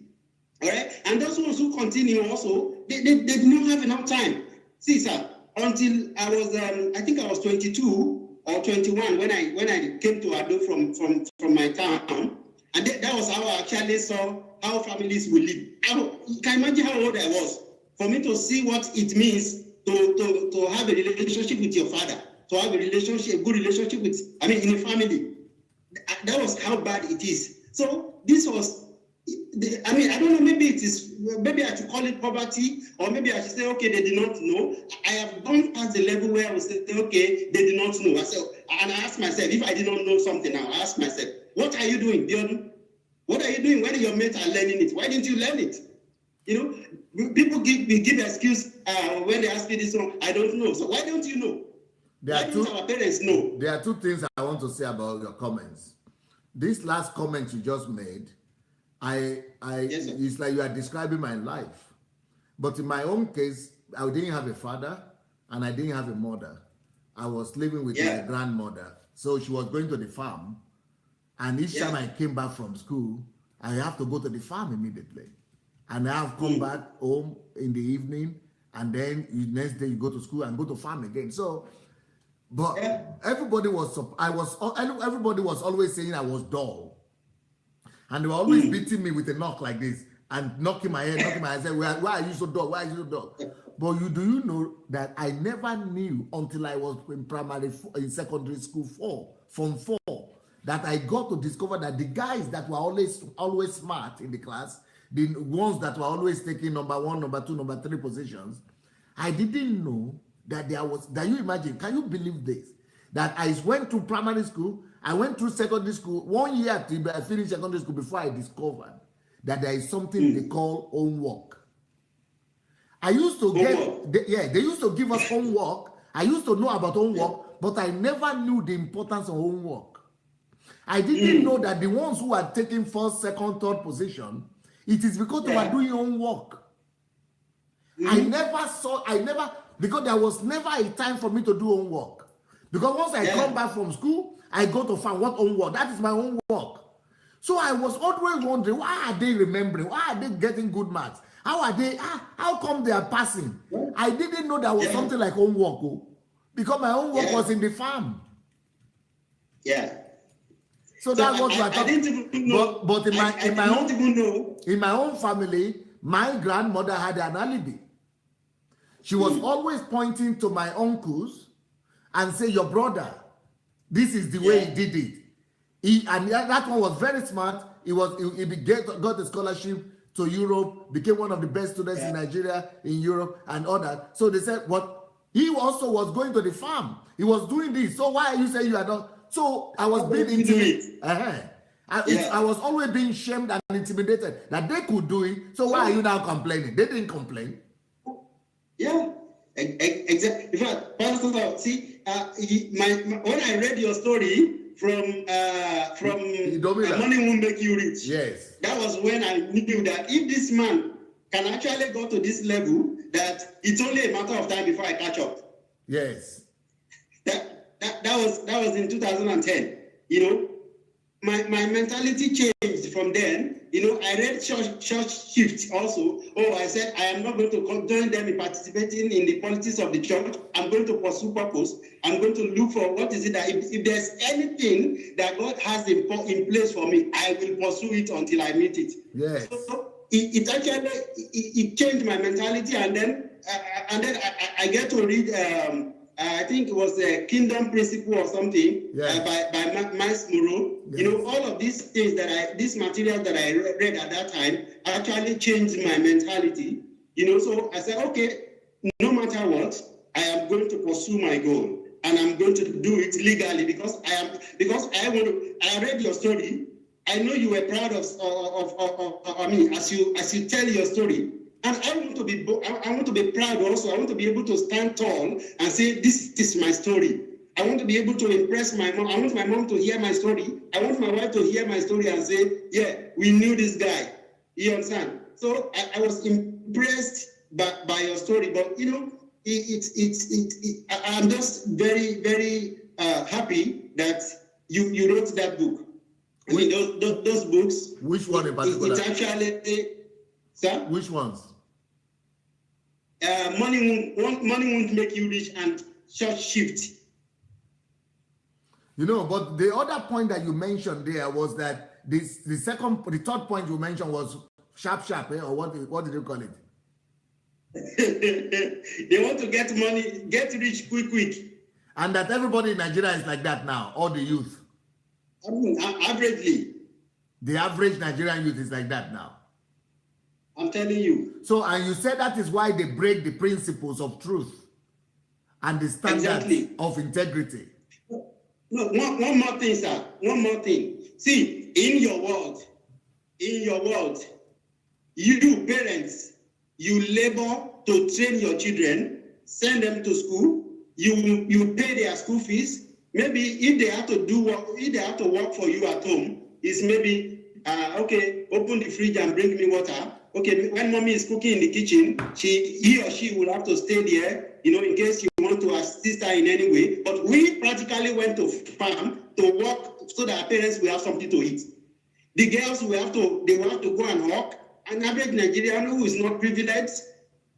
All right, and those ones who continue also, they did not have enough time. See, sir, until I was, I think I was 22 or 21 when I came to Ado from my town, and that was how I actually saw how families will live. You can imagine how old I was for me to see what it means to have a relationship with your father, to have a good relationship with, in a family. That was how bad it is. So this was. I don't know, maybe I should call it poverty, or maybe I should say, okay, they did not know. I have gone past the level where I would say, okay, they did not know. And I ask myself, if I did not know something now, I ask myself, what are you doing, Dion? What are you doing when your mates are learning it? Why didn't you learn it? People give excuse when they ask me this one, I don't know. So why don't you know? Why don't our parents know? There are 2 things I want to say about your comments. This last comment you just made, yes, it's like you are describing my life. But in my own case, I didn't have a father and I didn't have a mother. I was living with my grandmother. So she was going to the farm. And each time I came back from school, I have to go to the farm immediately. And I have come back home in the evening. And then the next day you go to school and go to farm again. So But everybody was always saying I was dull. And they were always beating me with a knock like this and knocking my head, saying, why are you so dull? Why are you so dull? But do you know that I never knew until I was in secondary school from 4, that I got to discover that the guys that were always smart in the class, the ones that were always taking number 1, number 2, number 3 positions, I didn't know that you imagine, can you believe this? That I went to primary school, I went through secondary school, 1 year till I finished secondary school before I discovered that there is something they call homework. I used to they used to give us homework. I used to know about homework, but I never knew the importance of homework. I didn't know that the ones who are taking 1st, 2nd, 3rd position, it is because they were doing homework. Because there was never a time for me to do homework. Because once I come back from school, I go to find what homework. That is my homework. So I was always wondering, why are they remembering? Why are they getting good marks? How come they are passing? I didn't know there was something like homework, because my homework was in the farm. Yeah. So that's what we are talking. I didn't even know. But in my own family, my grandmother had an alibi. She was always pointing to my uncles and say, your brother, this is the way he did it. That one was very smart. He got a scholarship to Europe, became one of the best students in Nigeria, in Europe, and all that. So they said, he also was going to the farm. He was doing this. So why are you saying you are not? So I was being intimidated. I was always being shamed and intimidated that they could do it. So why are you now complaining? They didn't complain. Yeah, exactly. In fact, Pastor, see, when I read your story from Money Won't Make You Rich, that was when I knew that if this man can actually go to this level, that it's only a matter of time before I catch up. Yes. That was in 2010. You know, my mentality changed from then. You know, I read church shift also. I said I am not going to join them in participating in the politics of the church. I'm going to pursue purpose. I'm going to look for what is it that if there's anything that God has in place for me, I will pursue it until I meet it. Yes. So it actually it changed my mentality, and then I get to read. I think it was the Kingdom Principle or something by Miles Moreau. Yes. You know, all of these things this material that I read at that time actually changed my mentality. You know, so I said, okay, no matter what, I am going to pursue my goal, and I'm going to do it legally because I read your story. I know you were proud of me as you tell your story. And I want to be proud also. I want to be able to stand tall and say, this is my story. I want to be able to impress my mom. I want my mom to hear my story. I want my wife to hear my story and say, yeah, we knew this guy. You understand? So I was impressed by your story. But, you know, I'm just very, very happy that you wrote that book. I mean, those books. Which one in particular? It's actually... Sir? Which ones? Money won't make you rich and church shift. You know, but the other point that you mentioned there was that the third point you mentioned was sharp, or what did you call it? They want to get money, get rich quick. And that everybody in Nigeria is like that now, all the youth. I mean, averagely. The average Nigerian youth is like that now. I'm telling you. So, and you said that is why they break the principles of truth and the standards of integrity. No, one more thing, sir. One more thing. See, in your world, you parents, you labor to train your children, send them to school, you pay their school fees. Maybe if they have to work for you at home, it's maybe okay, open the fridge and bring me water. Okay, when mommy is cooking in the kitchen, he or she will have to stay there, you know, in case you want to assist her in any way. But we practically went to farm to work so that our parents will have something to eat. The girls will have to go and hawk. An average Nigerian who is not privileged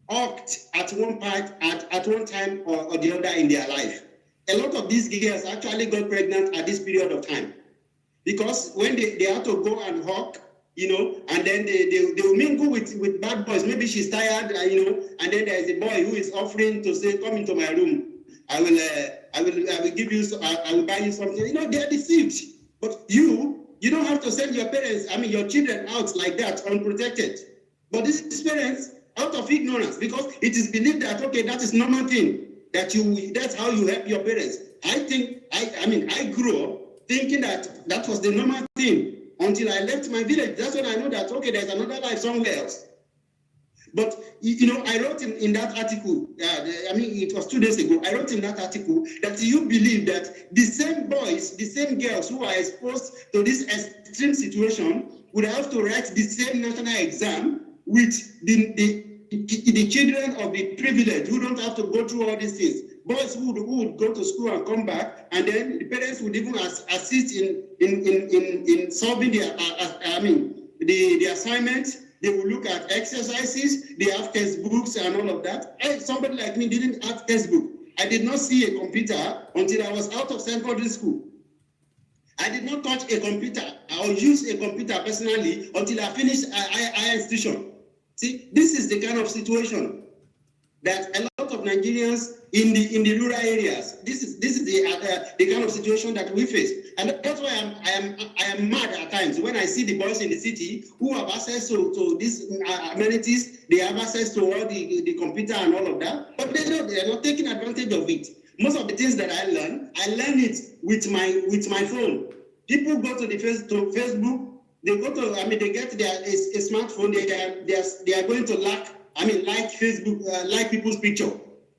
hawked at one time or the other in their life. a lot of these girls actually got pregnant at this period of time. Because when they have to go and hawk, you know, and then they will mingle with bad boys. Maybe she's tired, you know, and then there's a boy who is offering to say, come into my room. I will give you, I will buy you something. You know, they are deceived. But you don't have to send your parents, your children out like that, unprotected. But these parents, out of ignorance, because it is believed that, okay, that is normal thing, that's how you help your parents. I grew up thinking that was the normal thing until I left my village. That's when I know that, okay, there's another life somewhere else. But, you know, I wrote in that article, it was 2 days ago, I wrote in that article that you believe that the same boys, the same girls who are exposed to this extreme situation would have to write the same national exam with the children of the privileged who don't have to go through all these things. Boys who would go to school and come back, and then the parents would even assist in solving their the assignments. They will look at exercises. They have textbooks and all of that. Somebody like me didn't have textbook. I did not see a computer until I was out of secondary school. I did not touch a computer or use a computer personally until I finished higher institution. See, this is the kind of situation that a lot of Nigerians in the rural areas. This is the kind of situation that we face, and that's why I am mad at times when I see the boys in the city who have access to these amenities. They have access to all the computer and all of that, but they are not taking advantage of it. Most of the things that I learn it with my phone. People go to Facebook. They go to they get a smartphone. They are going to like Facebook, like people's picture.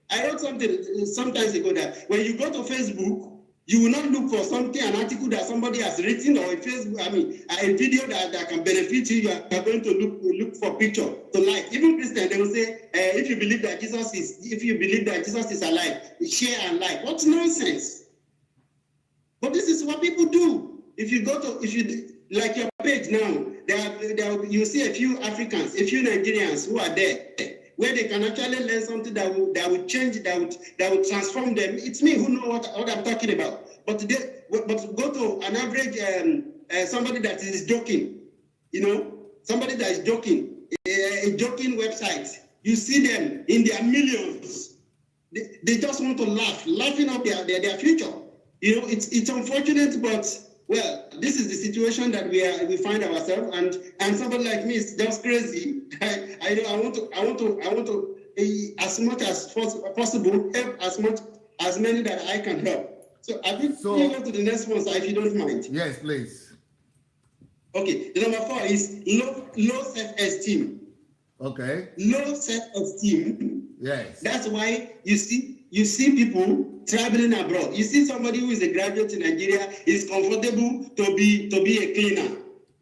I wrote something sometimes ago that when you go to Facebook, you will not look for something, an article that somebody has written, or a video that can benefit you. You are going to look for picture to like. Even Christians, they will say, if you believe that Jesus is alive, share and like. What nonsense! But this is what people do. If you like your page now, you see a few Africans, a few Nigerians who are there, where they can actually learn something that will change, that will transform them. It's me who know what I'm talking about. But go to an average somebody that is joking, somebody that is joking, a joking website. You see them in their millions. They just want to laughing up their future. It's unfortunate, but well, this is the situation that we find ourselves, and somebody like me is just crazy. I want to as much as possible help as many that I can help. So I think we go to the next one, sir, if you don't mind. Yes, please. Okay, the number 4 is low self-esteem. Okay. Low self-esteem. Yes. That's why you see people traveling abroad. You see somebody who is a graduate in Nigeria is comfortable to be a cleaner.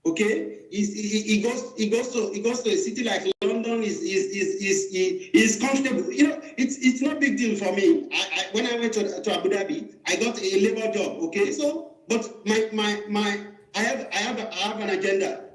Okay, he goes to a city like London. Is comfortable. It's not big deal for me. When I went to Abu Dhabi, I got a labor job. Okay, so but I have an agenda.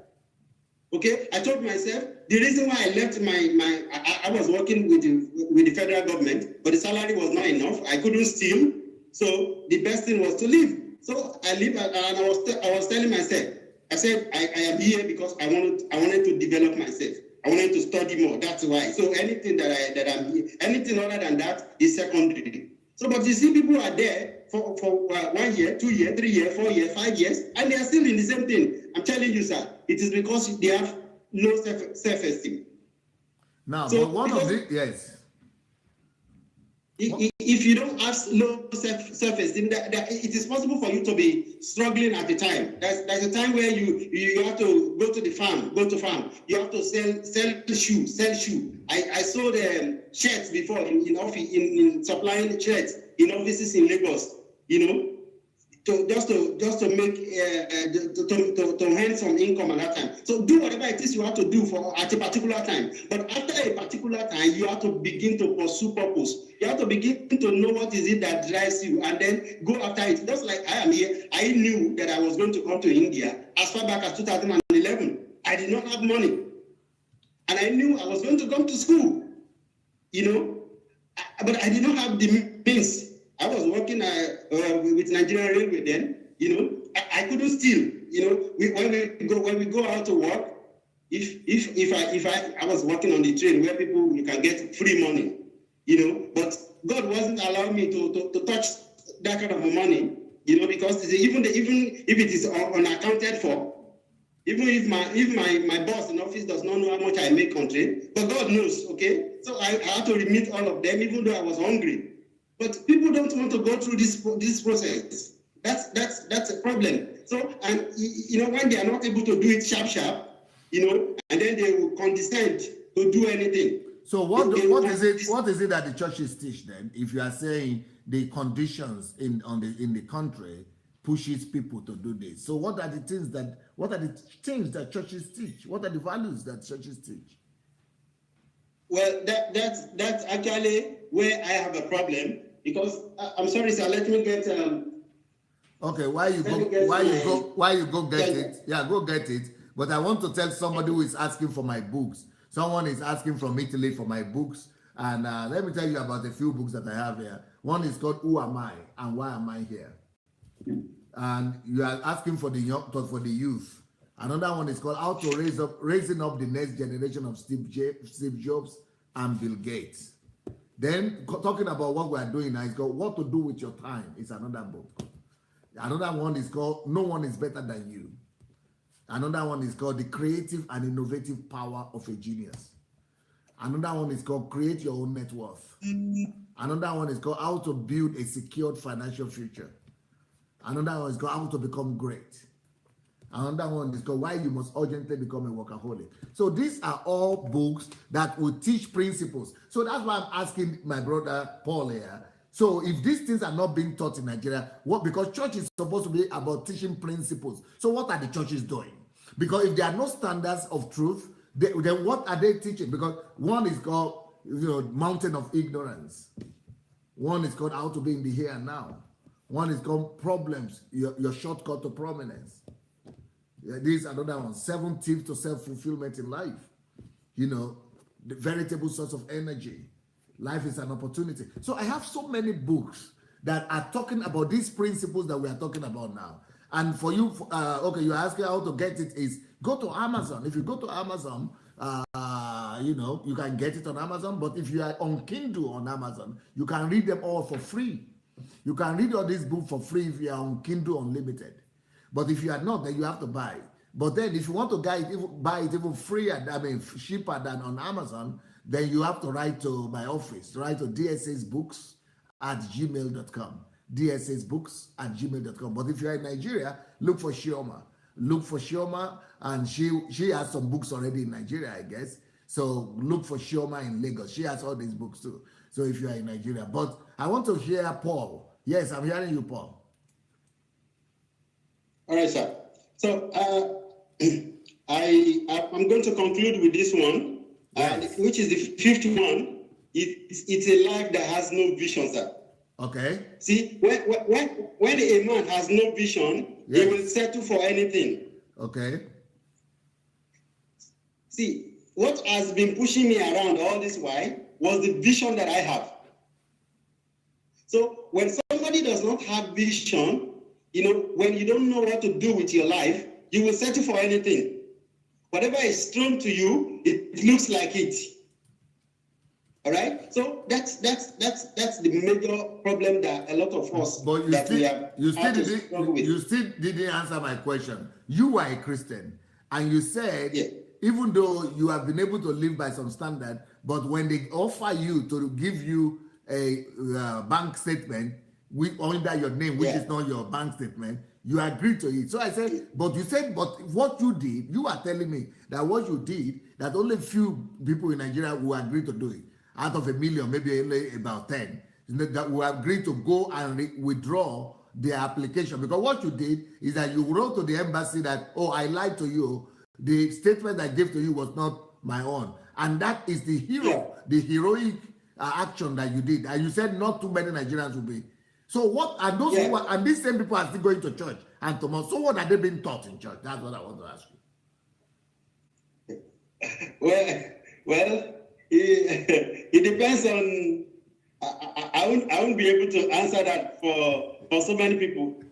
Okay, I told myself the reason why I left I was working with the federal government, but the salary was not enough. I couldn't steal, so the best thing was to leave. So I leave, and I was telling myself, I said I am here because I wanted to develop myself. I wanted to study more. That's why. So anything that I'm here, anything other than that is secondary. So, but you see, people are there for 1 year, 2 years, 3 years, 4 years, 5 years, and they are still in the same thing. I'm telling you, sir, it is because they have low self-esteem. Now, so but one of the yes. If you don't have low self-esteem, that it is possible for you to be struggling at the time. There's a time where you have to go to farm. You have to sell shoe. I sold shirts before in supplying shirts in offices in Lagos. Just to make to earn some income at that time. So do whatever it is you have to do at a particular time. But after a particular time, you have to begin to pursue purpose. You have to begin to know what is it that drives you, and then go after it. Just like I am here, I knew that I was going to come to India as far back as 2011. I did not have money, and I knew I was going to come to school. But I did not have the means. I was working with Nigerian Railway then. I couldn't steal. When we go out to work, if I was working on the train where you can get free money, but God wasn't allowing me to touch that kind of money, because even if it is unaccounted for, even if my boss in office does not know how much I make on train, but God knows, okay? So I had to remit all of them, even though I was hungry. But people don't want to go through this process. That's a problem. So, and when they are not able to do it sharp, and then they will condescend to do anything. So what is it that the churches teach then? If you are saying the conditions in the country pushes people to do this, so what are the things that churches teach? What are the values that churches teach? Well, that's actually where I have a problem, because I'm sorry, sir. Let me get. Okay, why you go get it? Yeah, go get it. But I want to tell somebody who is asking for my books. Someone is asking from Italy for my books, and let me tell you about a few books that I have here. One is called "Who Am I and Why Am I Here?" And you are asking for the youth. Another one is called "How to Raising Up the Next Generation of Steve Jobs and Bill Gates." Then talking about what we are doing now is called "What to Do with Your Time." It's another book. Another one is called "No One is Better Than You." Another one is called "The Creative and Innovative Power of a Genius." Another one is called "Create Your Own Net Worth." Another one is called "How to Build a Secured Financial Future." Another one is called "How to Become Great." Another one is called "Why You Must Urgently Become a Workaholic." So these are all books that will teach principles. So that's why I'm asking my brother Paul here. So if these things are not being taught in Nigeria, because church is supposed to be about teaching principles. So what are the churches doing? Because if there are no standards of truth, then what are they teaching? Because one is called mountain of ignorance. One is called how to be in the here and now. One is called problems, your shortcut to prominence. This is another one, 7 tips to self-fulfillment in life. The veritable source of energy. Life is an opportunity. So I have so many books that are talking about these principles that we are talking about now. And for you, you're asking how to get it is go to Amazon. If you go to Amazon, you can get it on Amazon. But if you are on Kindle on Amazon, you can read them all for free. You can read all these books for free if you are on Kindle Unlimited. But if you are not, then you have to buy. But then if you want to buy it even cheaper than on Amazon, then you have to write to my office. Write to dssbooks@gmail.com. dssbooks@gmail.com. But if you're in Nigeria, look for Shioma. And she has some books already in Nigeria, I guess. So look for Shioma in Lagos. She has all these books too. So if you are in Nigeria. But I want to hear Paul. Yes, I'm hearing you, Paul. All right, sir. So I'm going to conclude with this one. Yes. Which is the 5th one. It's a life that has no vision, sir. Okay. See, when a man has no vision, yes, he will settle for anything. Okay. See, what has been pushing me around all this while was the vision that I have. So when somebody does not have vision, when you don't know what to do with your life, you will settle for anything. Whatever is thrown to you, it looks like it. All right. So that's the major problem that a lot of us you still didn't answer my question. You are a Christian, and you said even though you have been able to live by some standard, but when they offer you to give you a bank statement under your name, which is not your bank statement, you agreed to it. So I said, but what you did, you are telling me that what you did, that only few people in Nigeria will agree to do it. Out of 1 million, maybe only about 10, that will agree to go and withdraw their application. Because what you did is that you wrote to the embassy that, oh, I lied to you. The statement I gave to you was not my own. And that is the heroic action that you did. And you said not too many Nigerians will be. So what are those and these same people are still going to church and tomorrow. So what are they being taught in church? That's what I want to ask you. Well, it depends on how I won't be able to answer that for so many people.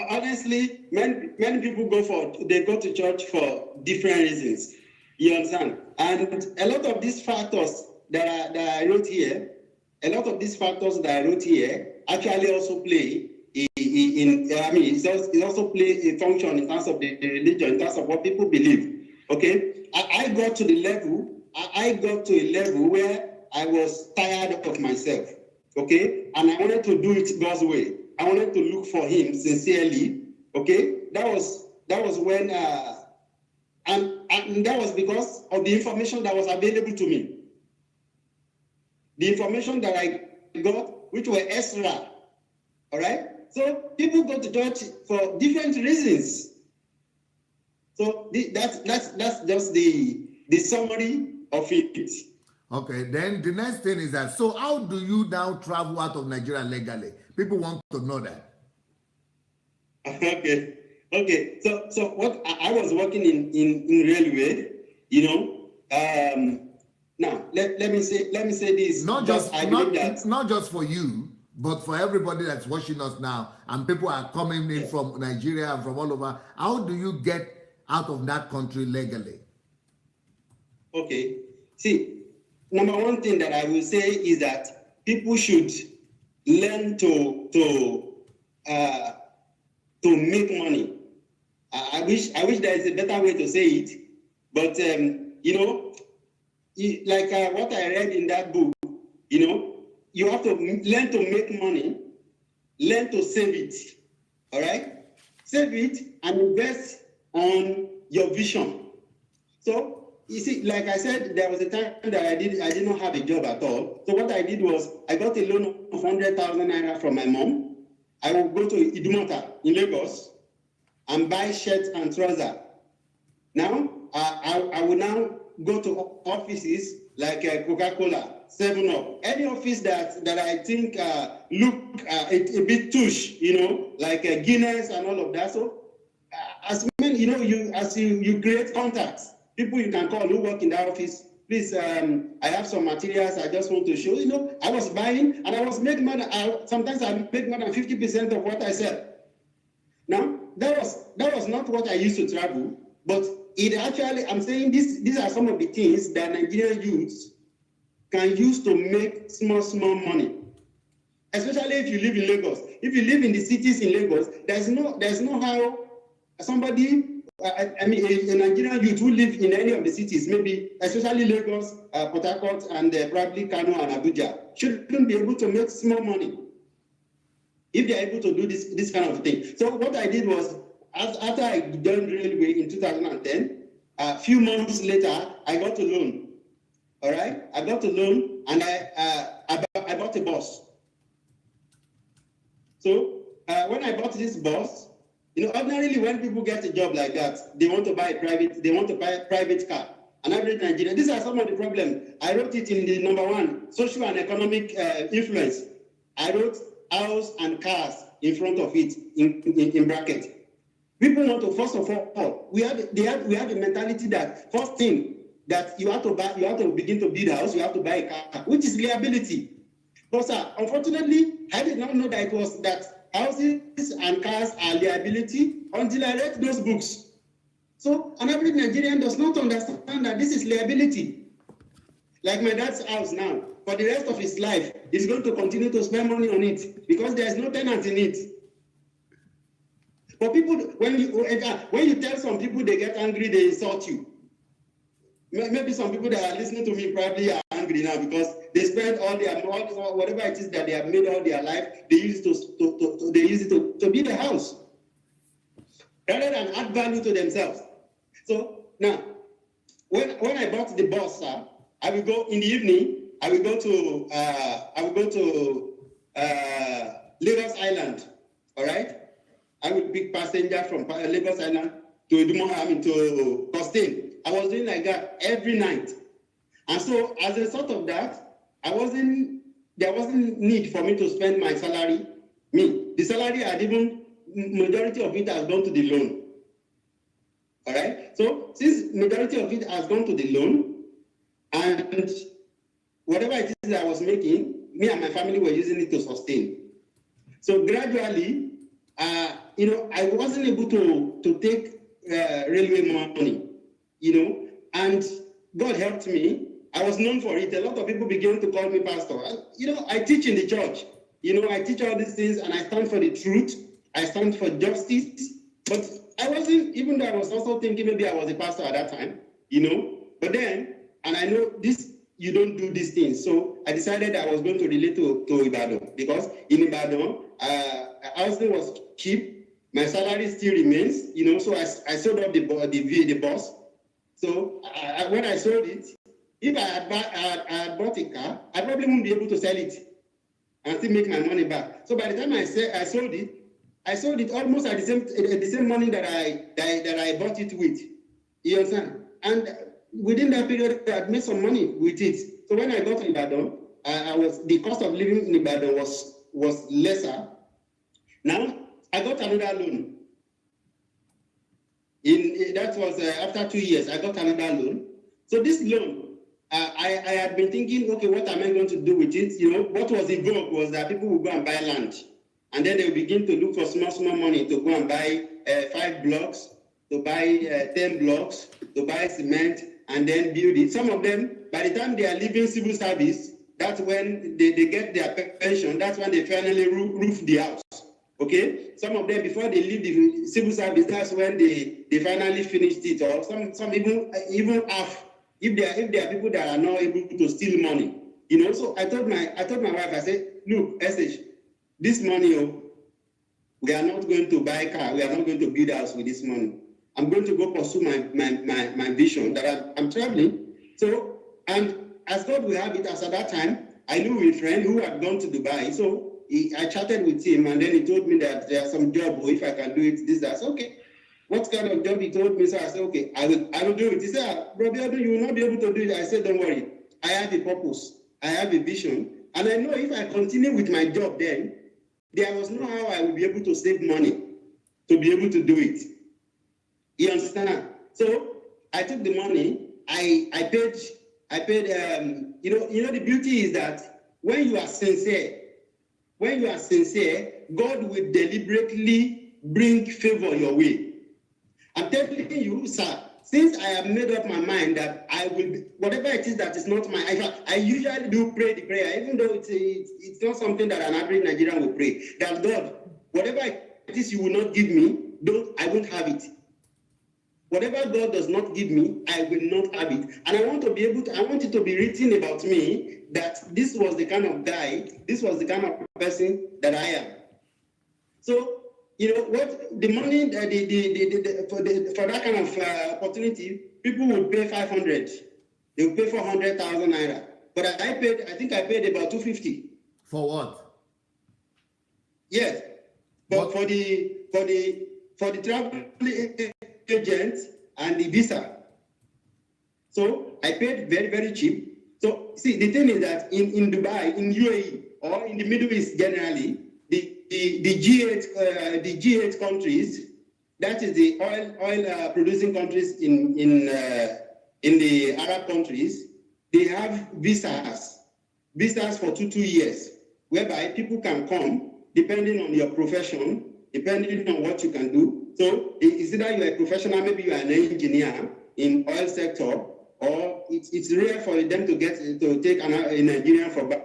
Honestly, many people go to church for different reasons. You understand? And a lot of these factors that I wrote here, actually also play it also plays a function in terms of the religion, in terms of what people believe. Okay, I got to a level where I was tired of myself. Okay, and I wanted to do it God's way. I wanted to look for Him sincerely. Okay, that was when, and that was because of the information that was available to me. The information that I got, which were extra. All right. So people go to church for different reasons. So that's just the summary of it. Okay, then the next thing is that, so how do you now travel out of Nigeria legally? People want to know that. Okay. So what I was working in railway, now let me say this. Not just for you, but for everybody that's watching us now, and people are coming in from Nigeria and from all over. How do you get out of that country legally? Okay. See, number one thing that I will say is that people should learn to make money. I wish there is a better way to say it, but what I read in that book, you have to learn to make money, learn to save it. All right, save it and invest on your vision. So you see, like I said, there was a time that I did not have a job at all. So what I did was I got a loan of 100,000 naira from my mom. I will go to Idumota in Lagos and buy shirts and trousers. Now I will now go to offices like Coca-Cola, 7-Up, any office that I think look a bit touch, like Guinness and all of that. So as you create contacts, people you can call who work in that office. Please, I have some materials I just want to show. I was buying and I was making money. Sometimes I make more than 50% of what I sell. Now, that was not what I used to travel, but it actually, I'm saying these are some of the things that Nigerian youths can use to make small money. Especially if you live in Lagos. If you live in the cities in Lagos, there's no how somebody, a Nigerian youth who live in any of the cities, maybe especially Lagos, Port Harcourt, and probably Kano and Abuja, shouldn't be able to make small money if they're able to do this kind of thing. So what I did was, after I joined railway in 2010, a few months later, I got a loan. All right, I got a loan and I bought a bus. So when I bought this bus, ordinarily when people get a job like that, they want to buy a private car. An average Nigerian. These are some of the problems. I wrote it in the number 1, social and economic influence. I wrote house and cars in front of it in bracket. People want to, first of all, we have a mentality that first thing that you have to begin to build a house, you have to buy a car, which is liability. But sir, unfortunately, I did not know that houses and cars are liability until I read those books. So an average Nigerian does not understand that this is liability. Like my dad's house now, for the rest of his life, he's going to continue to spend money on it because there is no tenant in it. But people, when you tell some people they get angry, they insult you. Maybe some people that are listening to me probably are angry now because they spend all whatever it is that they have made all their life, they use it to build a house rather than add value to themselves. So now, when I bought the bus, I will go in the evening. I will go to Lagos Island. All right. I will pick passenger from Lagos Island to Costain. I was doing like that every night. And so as a result of that, there wasn't need for me to spend my salary. The salary majority of it has gone to the loan. All right. So since majority of it has gone to the loan, and whatever it is that I was making, me and my family were using it to sustain. So gradually, I wasn't able to take railway money, and God helped me. I was known for it. A lot of people began to call me pastor. I teach in the church. I teach all these things, and I stand for the truth. I stand for justice. But I wasn't, even though I was also thinking maybe I was a pastor at that time, But then, and I know this, you don't do these things. So I decided I was going to relate to Ibadan, because in Ibadan, housing was cheap. My salary still remains, so I sold up the bus. So when I sold it, if I had bought a car, I probably wouldn't be able to sell it and still make my money back. So by the time I sold it almost at the same money that I bought it with. You understand? And within that period, I had made some money with it. So when I got to Ibadan, the cost of living in Ibadan was lesser. Now I got another loan. That was after 2 years. I got another loan. So this loan, I had been thinking, okay, what am I going to do with it? What was in vogue was that people would go and buy land, and then they would begin to look for small money to go and buy 5 blocks, to buy 10 blocks, to buy cement, and then build it. Some of them, by the time they are leaving civil service, that's when they get their pension. That's when they finally roof the house. Okay, some of them, before they leave the civil service, that's when they finally finished it. Or some even half. If there are people that are not able to steal money, So I told my wife, I said, look, SH, this money, we are not going to buy a car. We are not going to build a house with this money. I'm going to go pursue my vision that I'm traveling. So, and as God will have it, as at that time, I knew a friend who had gone to Dubai. So I chatted with him, and then he told me that there's some job, or if I can do it, this, that. I said, okay. What kind of job? He told me. So I said, okay, I will do it. He said, brother, you will not be able to do it. I said, don't worry. I have a purpose. I have a vision. And I know if I continue with my job, then there was no how I will be able to save money to be able to do it. You understand? So I took the money. I paid. The beauty is that when you are sincere, God will deliberately bring favor your way. I'm telling you, sir, since I have made up my mind that I will be, whatever it is that is not my, I usually do pray the prayer, even though it's not something that an average Nigerian will pray, that God, whatever it is you will not give me, I won't have it. Whatever God does not give me, I will not have it. And I want it to be written about me that this was the kind of guy, this was the kind of person that I am. So, what the money for that kind of opportunity, people would pay 500. They would pay 400,000 naira. But I think I paid about 250. For what? Yes, but for the travel agent and the visa. So I paid very, very cheap. So see, the thing is that in Dubai, in UAE, or in the Middle East generally, the G8 countries, that is the oil producing countries in the Arab countries, they have visas for 2 years, whereby people can come depending on your profession, depending on what you can do. So it's either you're a professional, maybe you're an engineer in oil sector, or it's rare for them to take a Nigerian for back.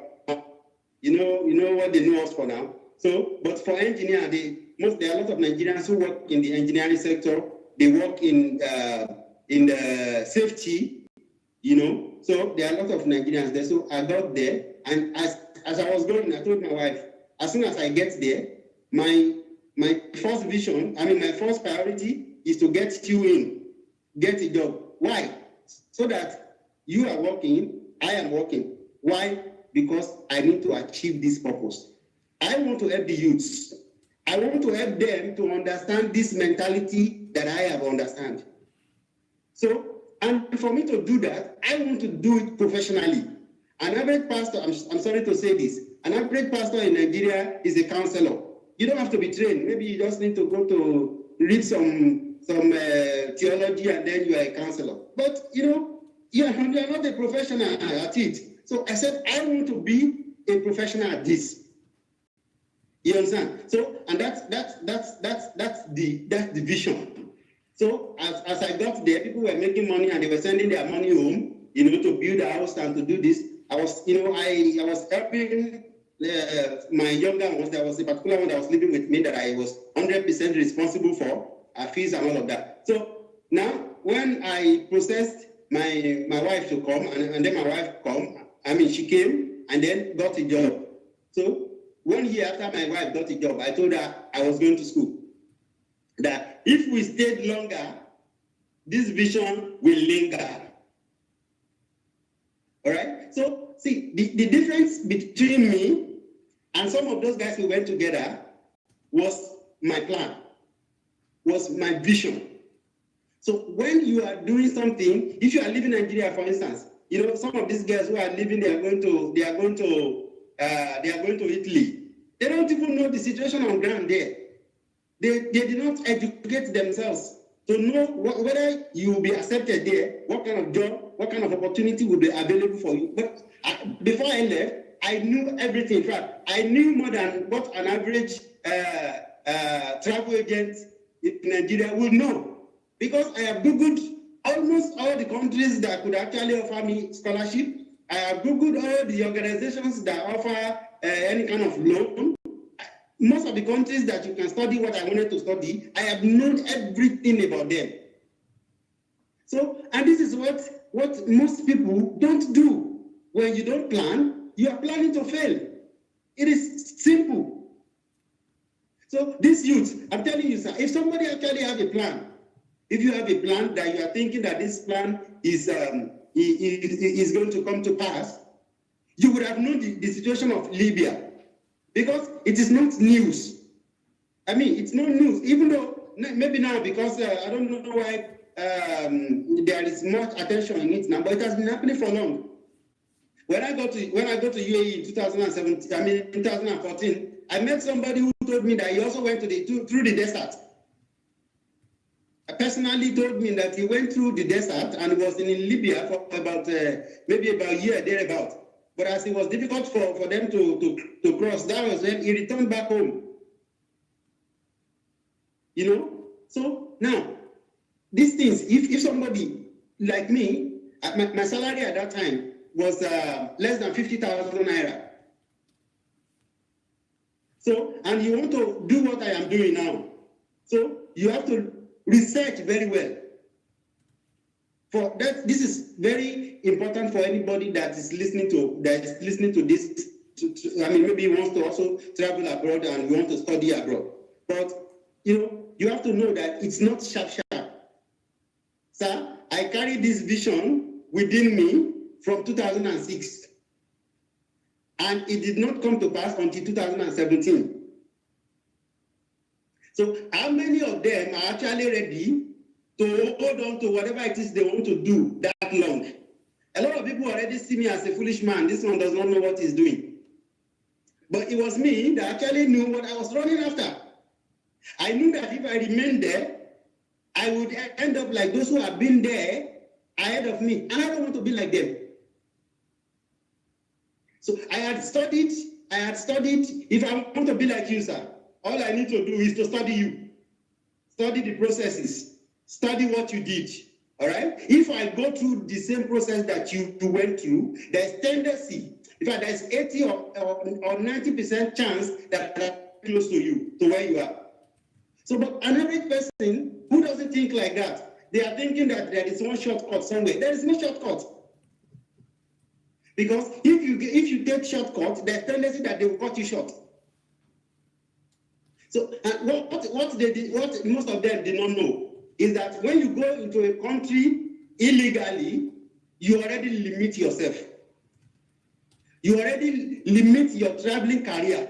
You know what they know us for now. So, but for engineer, there are a lot of Nigerians who work in the engineering sector. They work in the safety, So there are a lot of Nigerians there. So I got there, and as I was going, I told my wife, as soon as I get there, my first vision, my first priority is to get you in, get a job. Why? So that you are working, I am working. Why? Because I need to achieve this purpose. I want to help the youths. I want to help them to understand this mentality that I have understand. So, and for me to do that, I want to do it professionally. An average pastor, I'm sorry to say this, an average pastor in Nigeria is a counselor. You don't have to be trained. Maybe you just need to go to read some theology, and then you are a counselor. But you are not a professional at it. So I said, I want to be a professional at this. You understand? So, and that's the vision. So as I got there, people were making money and they were sending their money home, to build a house and to do this. I was, I was helping my younger ones. There was a particular one that was living with me that I was 100% responsible for, fees and all of that. So now, when I processed my wife to come, and then my wife she came and then got a job. So 1 year after my wife got a job, I told her I was going to school. That if we stayed longer, this vision will linger. All right? So, see, the difference between me and some of those guys who went together was my plan, was my vision. So when you are doing something, if you are living in Nigeria, for instance, some of these guys who are living, they are going to Italy. They don't even know the situation on ground there. They did not educate themselves to know whether you will be accepted there, what kind of job, what kind of opportunity will be available for you. But before I left, I knew everything. In fact, I knew more than what an average travel agent in Nigeria would know. Because I have Googled almost all the countries that could actually offer me scholarship. I have Googled all the organizations that offer any kind of loan. Most of the countries that you can study what I wanted to study, I have known everything about them. So, and this is what most people don't do. When you don't plan, you are planning to fail. It is simple. So this youth, I'm telling you, sir, if somebody actually have a plan, if you have a plan that you are thinking that this plan is going to come to pass, you would have known the situation of Libya. Because it is not news. I mean, it's not news, even though maybe now, because I don't know why there is much attention on it now, but it has been happening for long. When I go to UAE in 2014, I met somebody who told me that he also went through the desert. Personally told me that he went through the desert and was in Libya for about maybe about a year thereabout. But as it was difficult for them to cross, that was when he returned back home. So now these things, if somebody like me, my salary at that time was less than 50,000 naira. So, and you want to do what I am doing now. So you have to research very well. For that, this is very important for anybody that is listening to this. Maybe he wants to also travel abroad and want to study abroad. But you have to know that it's not sharp. Sir, I carry this vision within me from 2006, and it did not come to pass until 2017. So, how many of them are actually ready to hold on to whatever it is they want to do that long? A lot of people already see me as a foolish man. This one does not know what he's doing. But it was me that actually knew what I was running after. I knew that if I remained there, I would end up like those who have been there ahead of me. And I don't want to be like them. So I had studied. If I want to be like you, sir, all I need to do is to study you. Study the processes. Study what you did. All right? If I go through the same process that you went through, there's tendency. In fact, there's 80 or 90% chance that I'm close to you, to where you are. So, but an average person who doesn't think like that, they are thinking that there is one shortcut somewhere. There is no shortcut. Because if you take shortcut, there's tendency that they will cut you short. So, what most of them did not know is that when you go into a country illegally, you already limit yourself. You already limit your traveling career.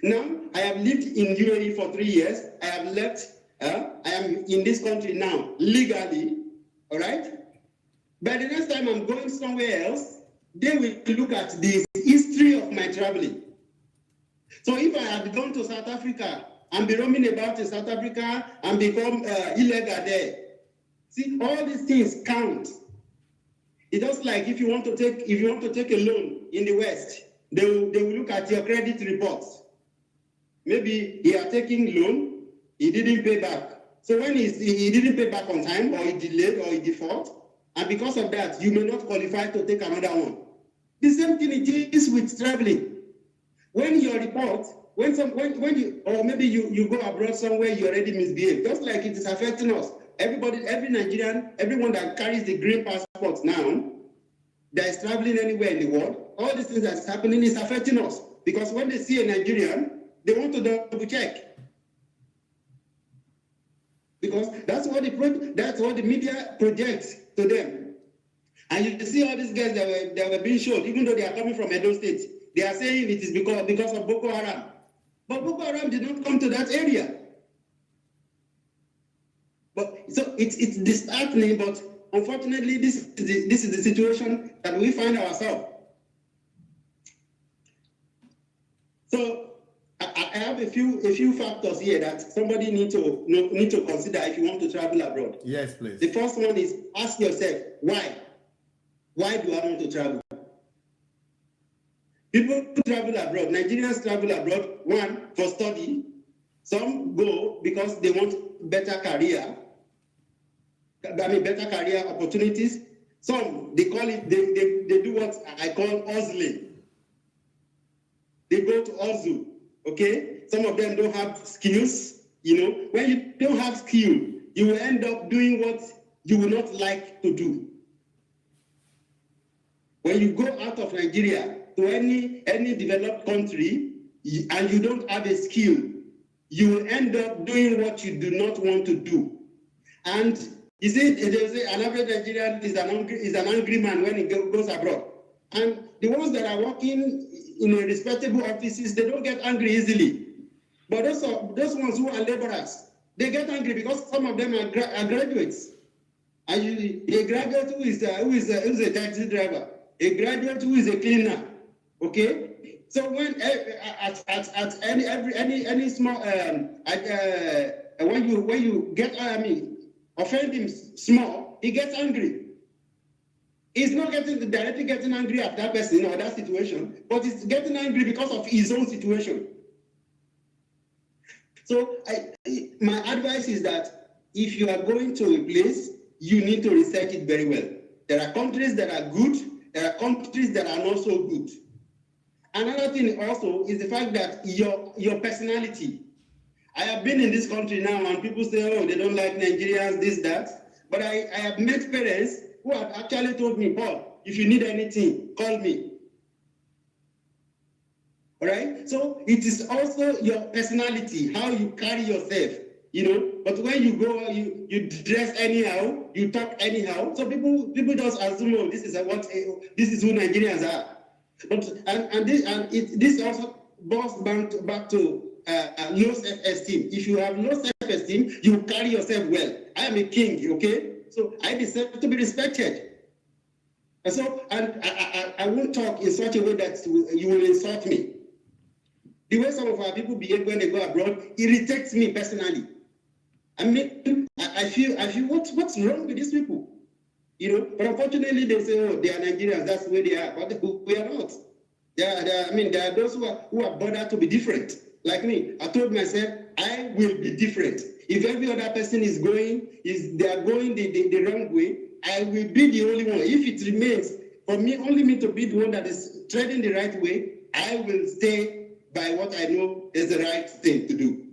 Now, I have lived in UAE for 3 years. I have left. I am in this country now, legally. All right? By the next time I'm going somewhere else, they will look at the history of my traveling. So if I had gone to South Africa and be roaming about in South Africa and become illegal there, see, all these things count. It's just like if you want to take a loan in the West, they will look at your credit reports. Maybe you are taking loan, he didn't pay back. So when he didn't pay back on time, or he delayed, or he default, and because of that, you may not qualify to take another one. The same thing it is with traveling. When your report, when you, or maybe you go abroad somewhere, you already misbehave, just like it is affecting us. Everybody, every Nigerian, everyone that carries the green passport now, that is traveling anywhere in the world, all these things that's happening is affecting us. Because when they see a Nigerian, they want to double check. Because that's what the media projects to them. And you see all these guys that were being showed, even though they are coming from Edo State, they are saying it is because of Boko Haram. But Boko Haram did not come to that area. But so it's disheartening, but unfortunately, this is the situation that we find ourselves. So I have a few factors here that somebody need to consider if you want to travel abroad. Yes, please. The first one is ask yourself, why? Why do I want to travel? People travel abroad. Nigerians travel abroad, one, for study. Some go because they want better career. Better career opportunities. Some, they call it, they do what I call hustling. They go to hustle, okay? Some of them don't have skills, you know. When you don't have skill, you will end up doing what you will not like to do. When you go out of Nigeria to any developed country and you don't have a skill, you will end up doing what you do not want to do. And you see, they say an average Nigerian is an angry man when he goes abroad. And the ones that are working in respectable offices, they don't get angry easily. But those ones who are laborers, they get angry because some of them are graduates. And a graduate who is a taxi driver, a graduate who is a cleaner, okay? So when at any small when you get offend him small, he gets angry. He's not directly getting angry at that person or that situation, but he's getting angry because of his own situation. So my advice is that if you are going to a place, you need to research it very well. There are countries that are good, there are countries that are not so good. Another thing also is the fact that your personality. I have been in this country now and people say, oh, they don't like Nigerians, this, that. But I have met parents who have actually told me, Paul, if you need anything, call me. All right? So it is also your personality, how you carry yourself, you know. But when you go, you dress anyhow, you talk anyhow. So people just assume, oh, this is who Nigerians are. But this also boils back to low self-esteem. If you have low self-esteem, you carry yourself well. I am a king, okay? So I deserve to be respected. And so I won't talk in such a way that you will insult me. The way some of our people behave when they go abroad irritates me personally. I mean, I feel what's wrong with these people? You know, but unfortunately they say, oh, they are Nigerians, that's the way they are. But we are not. There are those who are bothered to be different. Like me, I told myself, I will be different. If every other person they are going the wrong way, I will be the only one. If it remains for me, only me to be the one that is treading the right way, I will stay by what I know is the right thing to do.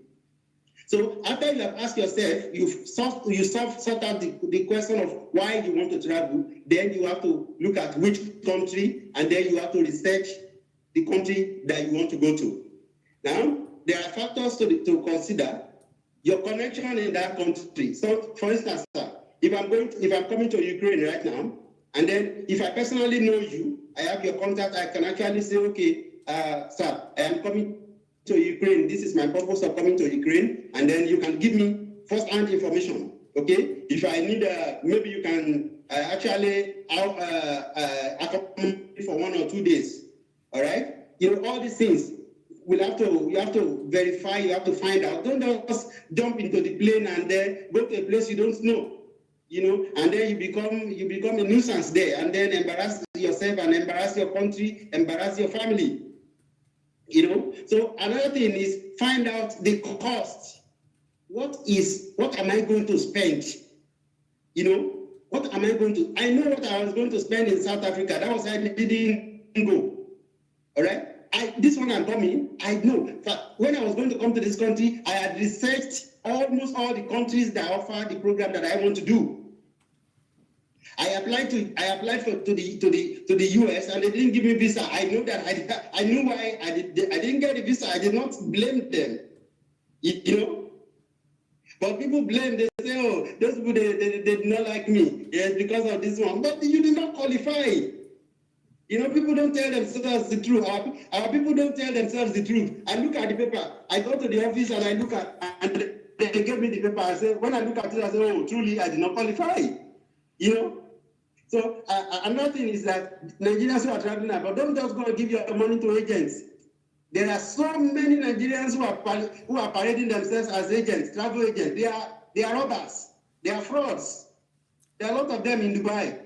So after you have asked yourself, you've sort out the question of why you want to travel, then you have to look at which country, and then you have to research the country that you want to go to. Now, there are factors to consider. Your connection in that country. So, for instance, sir, if I'm coming to Ukraine right now, and then if I personally know you, I have your contact, I can actually say, okay, sir, I am coming to Ukraine. This is my purpose of coming to Ukraine, and then you can give me first-hand information. Okay, if I need, maybe you can actually accommodate for 1 or 2 days. All right, you know, all these things. You have to verify, you have to find out. Don't just jump into the plane and then go to a place you don't know, you know, and then you become a nuisance there, and then embarrass yourself and embarrass your country, embarrass your family. You know, so another thing is find out the cost. What am I going to spend? You know, what am I going to? I know what I was going to spend in South Africa. That was why I didn't go. All right. This one I'm coming, I know. But when I was going to come to this country, I had researched almost all the countries that offer the program that I want to do. I applied to the US and they didn't give me visa. I know that I knew why I didn't get a visa. I did not blame them. You know? But people blame, they say, oh, those people they did not like me. Yes, because of this one. But you did not qualify. You know, people don't tell themselves the truth. Our people don't tell themselves the truth. I look at the paper. I go to the office and I look at, and they gave me the paper. I say, when I look at it, I say, oh, truly, I did not qualify. You know? So another thing is that Nigerians who are traveling abroad, don't just go and give your money to agents. There are so many Nigerians who are parading themselves as agents, travel agents. They are robbers. They are frauds. There are a lot of them in Dubai.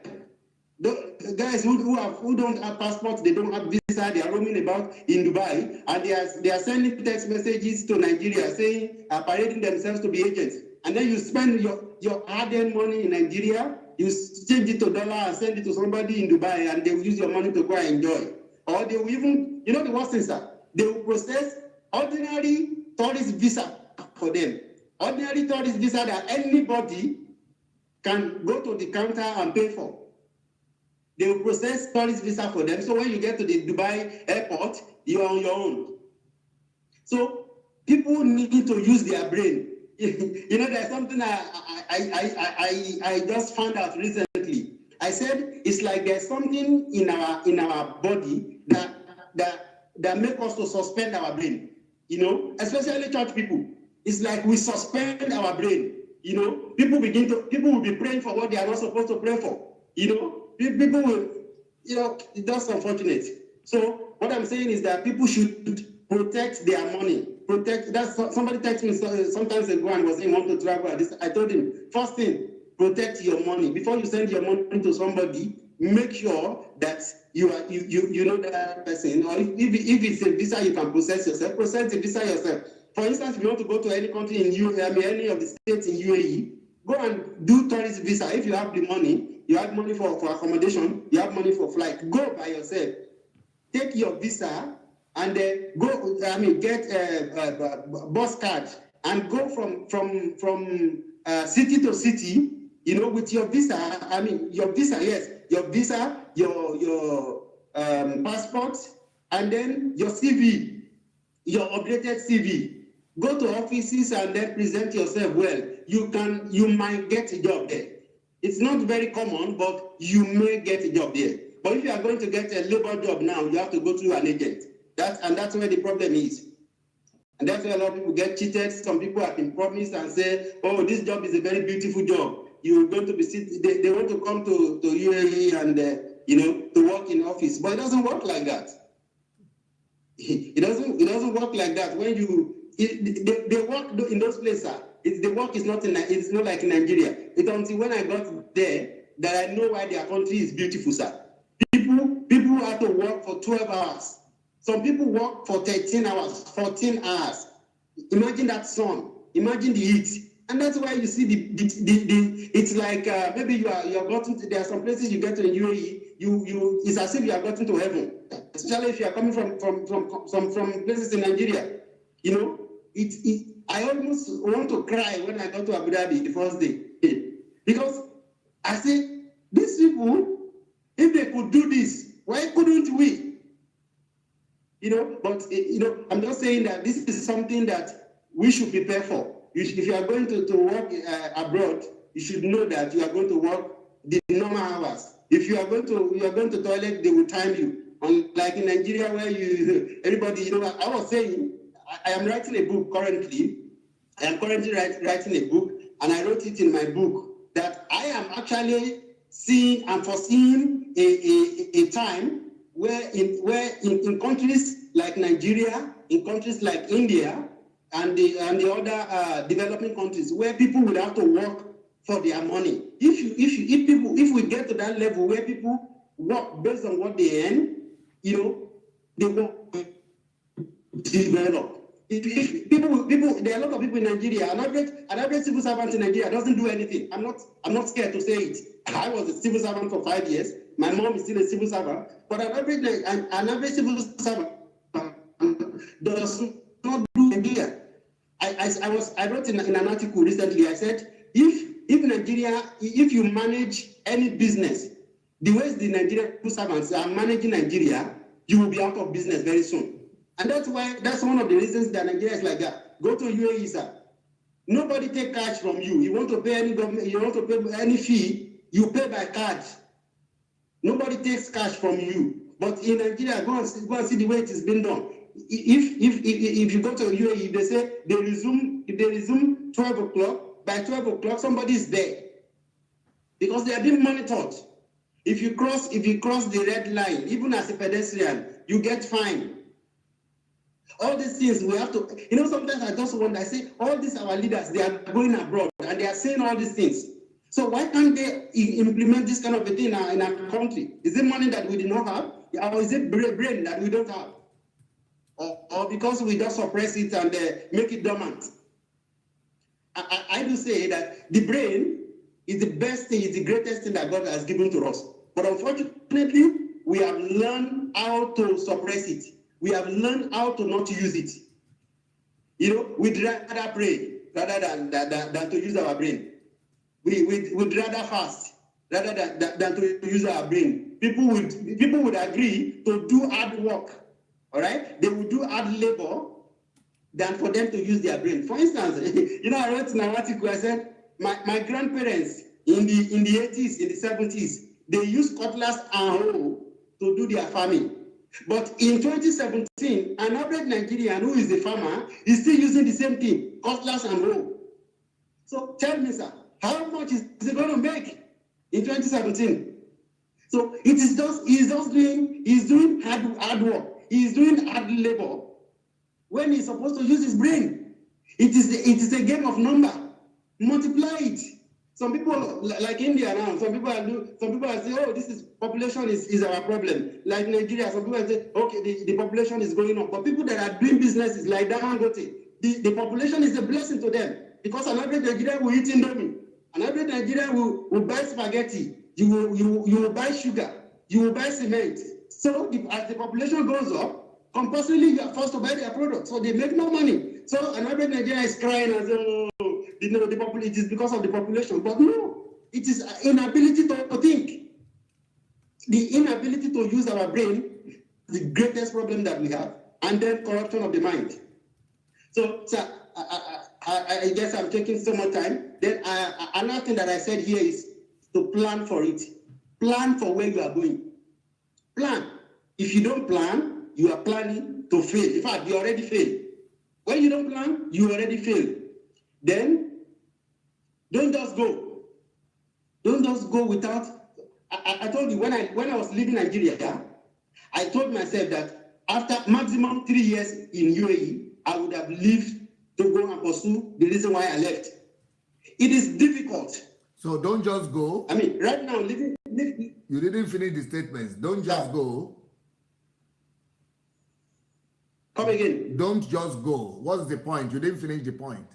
The guys who don't have passports, they don't have visa, they are roaming about in Dubai, and they are sending text messages to Nigeria saying, parading themselves to be agents. And then you spend your hard-earned money in Nigeria, you change it to dollar and send it to somebody in Dubai, and they will use your money to go and enjoy. Or they will even, you know the worst thing, sir, they will process ordinary tourist visa for them. Ordinary tourist visa that anybody can go to the counter and pay for. They will process tourist visa for them. So when you get to the Dubai airport, you're on your own. So people need to use their brain. You know, there's something I just found out recently. I said it's like there's something in our body that make us to suspend our brain. You know, especially church people. It's like we suspend our brain. You know, people will be praying for what they are not supposed to pray for. You know. People will, you know, that's unfortunate. So what I'm saying is that people should protect their money. That's somebody texted me sometimes ago and was saying want to travel. I told him, first thing, protect your money. Before you send your money to somebody, make sure that you know that person. Or if it's a visa, you can process yourself. Process the visa yourself. For instance, if you want to go to any country in any of the states in UAE, go and do tourist visa. If you have the money, you have money for accommodation, you have money for flight. Go by yourself. Take your visa and go. Get a bus card and go from city to city. You know, with your visa. Your visa, yes, your visa, your passport, and then your CV, your updated CV. Go to offices and then present yourself well. You might get a job there. It's not very common, but you may get a job there. But if you are going to get a labor job now, you have to go through an agent. That's where the problem is. And that's where a lot of people get cheated. Some people have been promised and say, oh, this job is a very beautiful job. You're going to be they want to come to UAE and to work in office. But it doesn't work like that. It doesn't work like that. When they work in those places. The work is not it's not like in Nigeria. It's until when I got there that I know why their country is beautiful, sir. People have to work for 12 hours. Some people work for 13 hours, 14 hours. Imagine that sun. Imagine the heat. And that's why you see it's like maybe you are gotten to, there are some places you get to in UAE, it's as if you are gotten to heaven. Especially if you are coming from places in Nigeria. You know, I almost want to cry when I got to Abu Dhabi the first day. Because I say, these people, if they could do this, why couldn't we? You know, but, I'm just saying that this is something that we should prepare for. If you are going to work abroad, you should know that you are going to work the normal hours. If you are going to toilet, they will time you. Unlike in Nigeria where everybody, I was saying, I am writing a book currently. I am currently writing a book, and I wrote it in my book that I am actually seeing and foreseeing a time where in countries like Nigeria, in countries like India, and the other developing countries, where people will have to work for their money. If we get to that level where people work based on what they earn, they work develop. If people, there are a lot of people in Nigeria. An average civil servant in Nigeria doesn't do anything. I'm not scared to say it. I was a civil servant for 5 years. My mom is still a civil servant. But an average civil servant does not do Nigeria. I wrote in an article recently. I said, if Nigeria, if you manage any business the way the Nigerian civil servants are managing Nigeria, you will be out of business very soon. And that's one of the reasons that Nigeria is like that. Go to UAE, sir. Nobody take cash from you. You want to pay any government, you want to pay any fee, you pay by card. Nobody takes cash from you. But in Nigeria, go and see the way it is being done. If you go to UAE, they say if they resume 12 o'clock, by 12 o'clock, somebody is there. Because they are being monitored. If you cross the red line, even as a pedestrian, you get fined. All these things we have to, sometimes I just wonder, I say, all these our leaders, they are going abroad and they are saying all these things. So why can't they implement this kind of a thing in our country? Is it money that we do not have? Or is it brain that we don't have? Or because we just suppress it and make it dormant? I do say that the brain is the best thing, is the greatest thing that God has given to us. But unfortunately, we have learned how to suppress it. We have learned how to not use it. We'd rather pray rather than to use our brain. We'd rather fast rather than to use our brain. People would agree to do hard work, all right? They would do hard labor than for them to use their brain. For instance, I wrote in an article, I said, my grandparents in the 80s, in the 70s, they used cutlass and hoe to do their farming. But in 2017, an average Nigerian who is a farmer is still using the same thing, cutlass and hoe. So tell me, sir, how much is it going to make in 2017? So he's doing hard work. He's doing hard labor when he's supposed to use his brain. It is a game of number. Multiply it. Some people, like India now, some people are saying, oh, population is our problem. Like Nigeria, some people say, okay, the population is going up. But people that are doing businesses like Dangote, the population is a blessing to them. Because an average Nigerian will eat indomie. An average Nigerian will buy spaghetti. You will buy sugar. You will buy cement. So as the population goes up, compulsively you are forced to buy their products. So they make no money. So an average Nigerian is crying and saying, oh, it is because of the population. But no, it is inability to think. The inability to use our brain is the greatest problem that we have. And then corruption of the mind. So I guess I'm taking so much time. Then another thing that I said here is to plan for it. Plan for where you are going. Plan. If you don't plan, you are planning to fail. In fact, you already failed. When you don't plan, you already fail. Then, don't just go. Don't just go without. I told you, when I was leaving Nigeria, I told myself that after maximum 3 years in UAE, I would have lived to go and pursue the reason why I left. It is difficult. So don't just go. I mean, right now, living. You didn't finish the statements. Don't just go. Come again. Don't just go. What's the point? You didn't finish the point.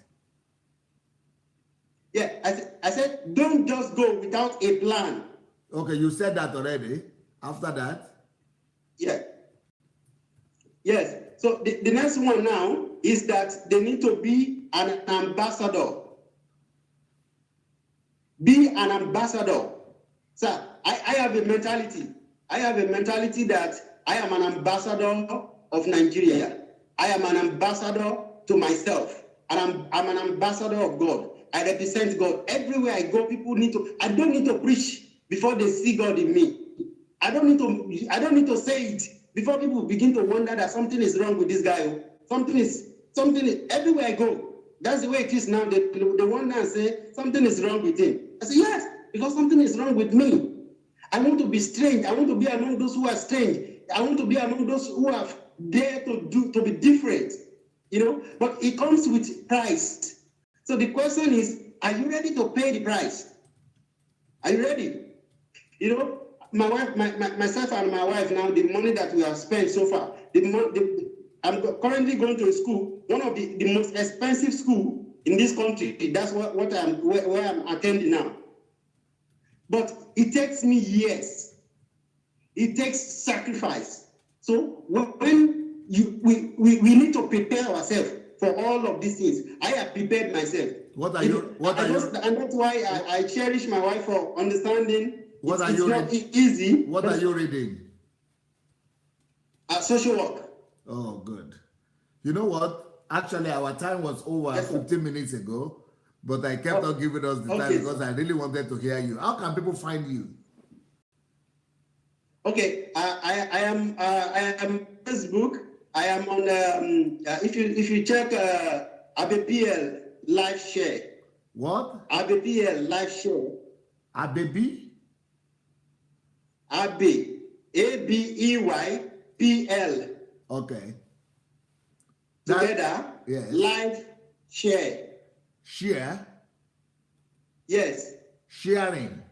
Yeah, I said, don't just go without a plan. Okay, you said that already. After that? Yeah. Yes. So the next one now is that they need to be an ambassador. Be an ambassador. Sir, I have a mentality. I have a mentality that I am an ambassador of Nigeria. I am an ambassador to myself. And I'm an ambassador of God. I represent God. Everywhere I go, people I don't need to preach before they see God in me. I don't need to say it before people begin to wonder that something is wrong with this guy. Something is everywhere I go. That's the way it is now. They wonder and say, something is wrong with him. I say, yes, because something is wrong with me. I want to be strange. I want to be among those who are strange. I want to be among those who have dared to be different. But it comes with price. So the question is, are you ready to pay the price? Are you ready? My wife, myself and my wife now, the money that we have spent so far, I'm currently going to a school, one of the most expensive school in this country. That's where I'm attending now. But it takes me years. It takes sacrifice. So when we need to prepare ourselves for all of these things. I have prepared myself. And that's why I cherish my wife for understanding. What are it's you not easy. What are you reading? Social work. Oh, good. You know what? Actually, our time was over 15 minutes ago, but I kept on giving us the time because I really wanted to hear you. How can people find you? Okay, I am Facebook. I am on if you check ABPL live share. What? ABPL live share. ABB? AB ABEYPL. Okay. Together. Yes. Live share. Share? Yes. Sharing.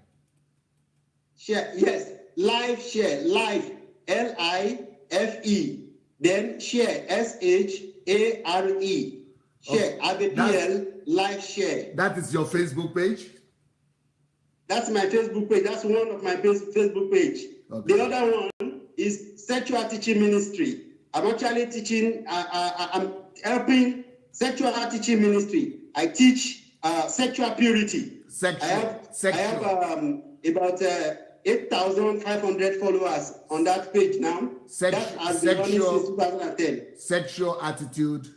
Share. Yes. Live share. Live. LIFE. Then share. SHARE. Share. ABPL live share. That is your Facebook page? That's my Facebook page. That's one of my Facebook page. Okay. The other one is Sexual Teaching Ministry. I'm actually teaching, I'm helping Sexual Teaching Ministry. I teach sexual purity. Sexual. I have about 8,500 followers on that page now. That has been running since 2010. Sexual attitude.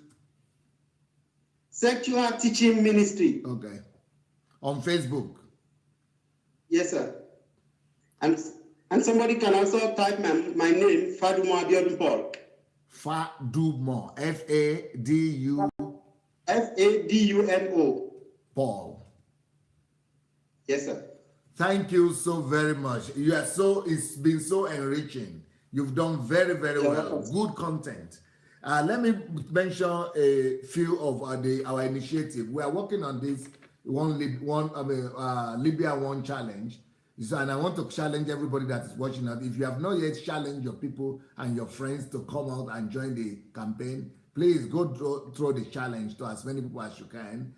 Sexual Teaching Ministry. Okay. On Facebook. Yes, sir. And somebody can also type my name, Fadumo Abiodun Paul. Fadumo. FADU. FADUMO. Paul. Yes, sir. Thank you so very much. It's been so enriching. You've done very, very well. Good content. Let me mention a few of our initiative. We are working on this Libya One challenge. So, and I want to challenge everybody that is watching us. If you have not yet challenged your people and your friends to come out and join the campaign, please go through the challenge to as many people as you can.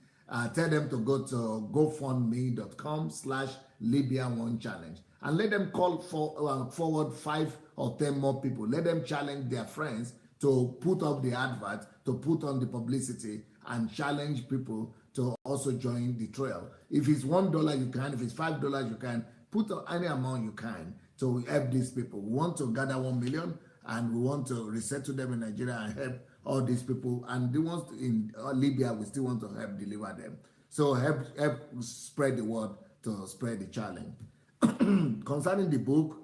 Tell them to go to gofundme.com/Libya One Challenge and let them call forward 5 or 10 more people. Let them challenge their friends to put up the advert, to put on the publicity, and challenge people to also join the trail. If it's $1, you can. If it's $5, you can. Put any amount you can to help these people. We want to gather 1 million, and we want to resettle them in Nigeria and help all these people. And the ones in Libya, we still want to help deliver them. So help spread the word to spread the challenge. Concerning the book,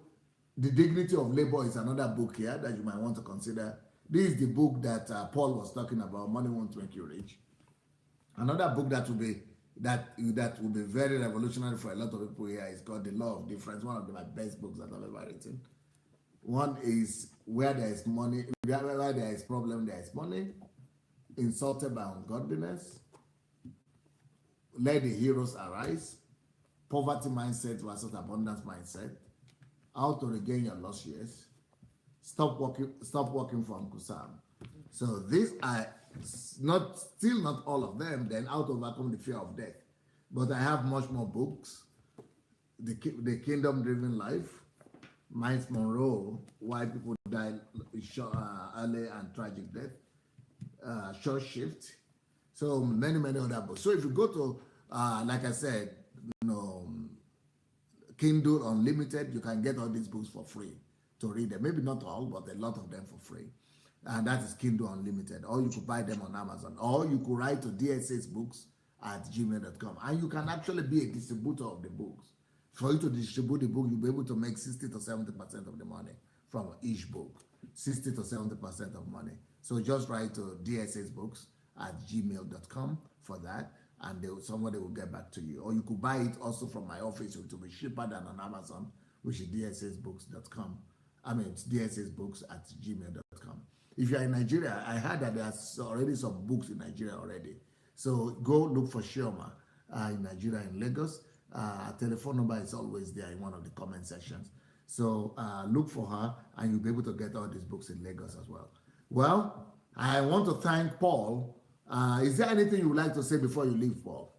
The Dignity of Labor is another book here that you might want to consider. This is the book that Paul was talking about, Money Won't Make You Rich. Another book that will be very revolutionary for a lot of people here is called The Law of Difference, one of my best books that I've ever written. One is Where There Is Money, where there is problem, there is money. Insulted by Ungodliness. Let the Heroes Arise. Poverty Mindset versus Abundance Mindset. How to Regain Your Lost Years. Stop working for Uncle Sam. So these are still not all of them. Then How to Overcome the Fear of Death. But I have much more books. The Kingdom Driven Life. Miles Monroe, Why People Die Early and Tragic Death. Short Shift. So many other books. So if you go to like I said, Kindle Unlimited, you can get all these books for free to read them. Maybe not all, but a lot of them for free. And that is Kindle Unlimited. Or you could buy them on Amazon. Or you could write to dsasbooks@gmail.com. And you can actually be a distributor of the books. For you to distribute the book, you'll be able to make 60 to 70% of the money from each book. 60 to 70% of money. So just write to dsasbooks@gmail.com for that. And somebody will get back to you. Or you could buy it also from my office, which will be cheaper than on Amazon, which is dsasbooks.com. It's dsasbooks@gmail.com. If you're in Nigeria, I heard that there's already some books in Nigeria already. So go look for Shioma in Nigeria, in Lagos. Her telephone number is always there in one of the comment sections. So look for her, and you'll be able to get all these books in Lagos as well. Well, I want to thank Paul. Is there anything you would like to say before you leave, Paul?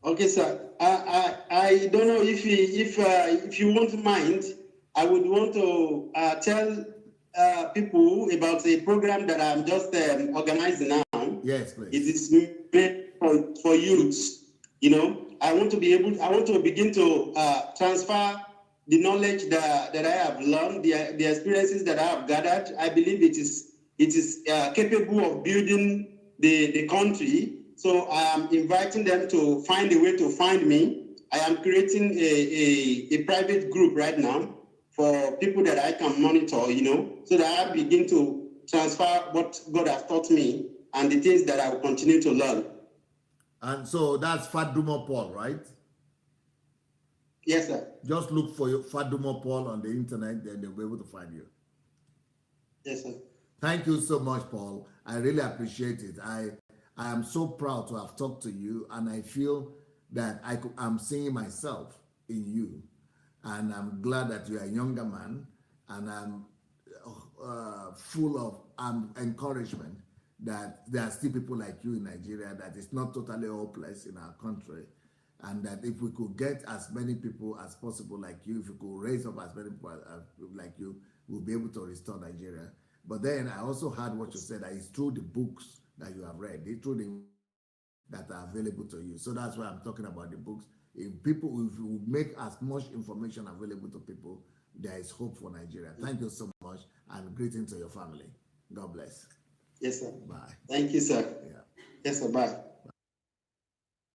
Okay, sir. I don't know if you won't mind. I would want to tell people about a program that I'm just organizing now. Yes, please. It is made for youths. You know, I want to begin to transfer the knowledge that I have learned, the experiences that I have gathered. I believe it is capable of building the country. So I am inviting them to find a way to find me. I am creating a private group right now for people that I can monitor, you know, so that I begin to transfer what God has taught me and the things that I will continue to learn. And so that's Fadumo Paul, right? Yes, sir. Just look for your Fadumo Paul on the internet, then they'll be able to find you. Yes, sir. Thank you so much, Paul. I really appreciate it. I am so proud to have talked to you, and I feel that I'm seeing myself in you. And I'm glad that you're a younger man, and I'm full of encouragement that there are still people like you in Nigeria, that it's not totally hopeless in our country, and that if we could get as many people as possible like you, if we could raise up as many people like you, we'll be able to restore Nigeria. But then I also heard what you said, that it's through the books that you have read, it's through the that are available to you. So that's why I'm talking about the books. If we make as much information available to people, there is hope for Nigeria. Thank you so much, and greetings to your family. God bless. Yes, sir. Bye. Thank you, sir. Yeah. Yes, sir. Bye.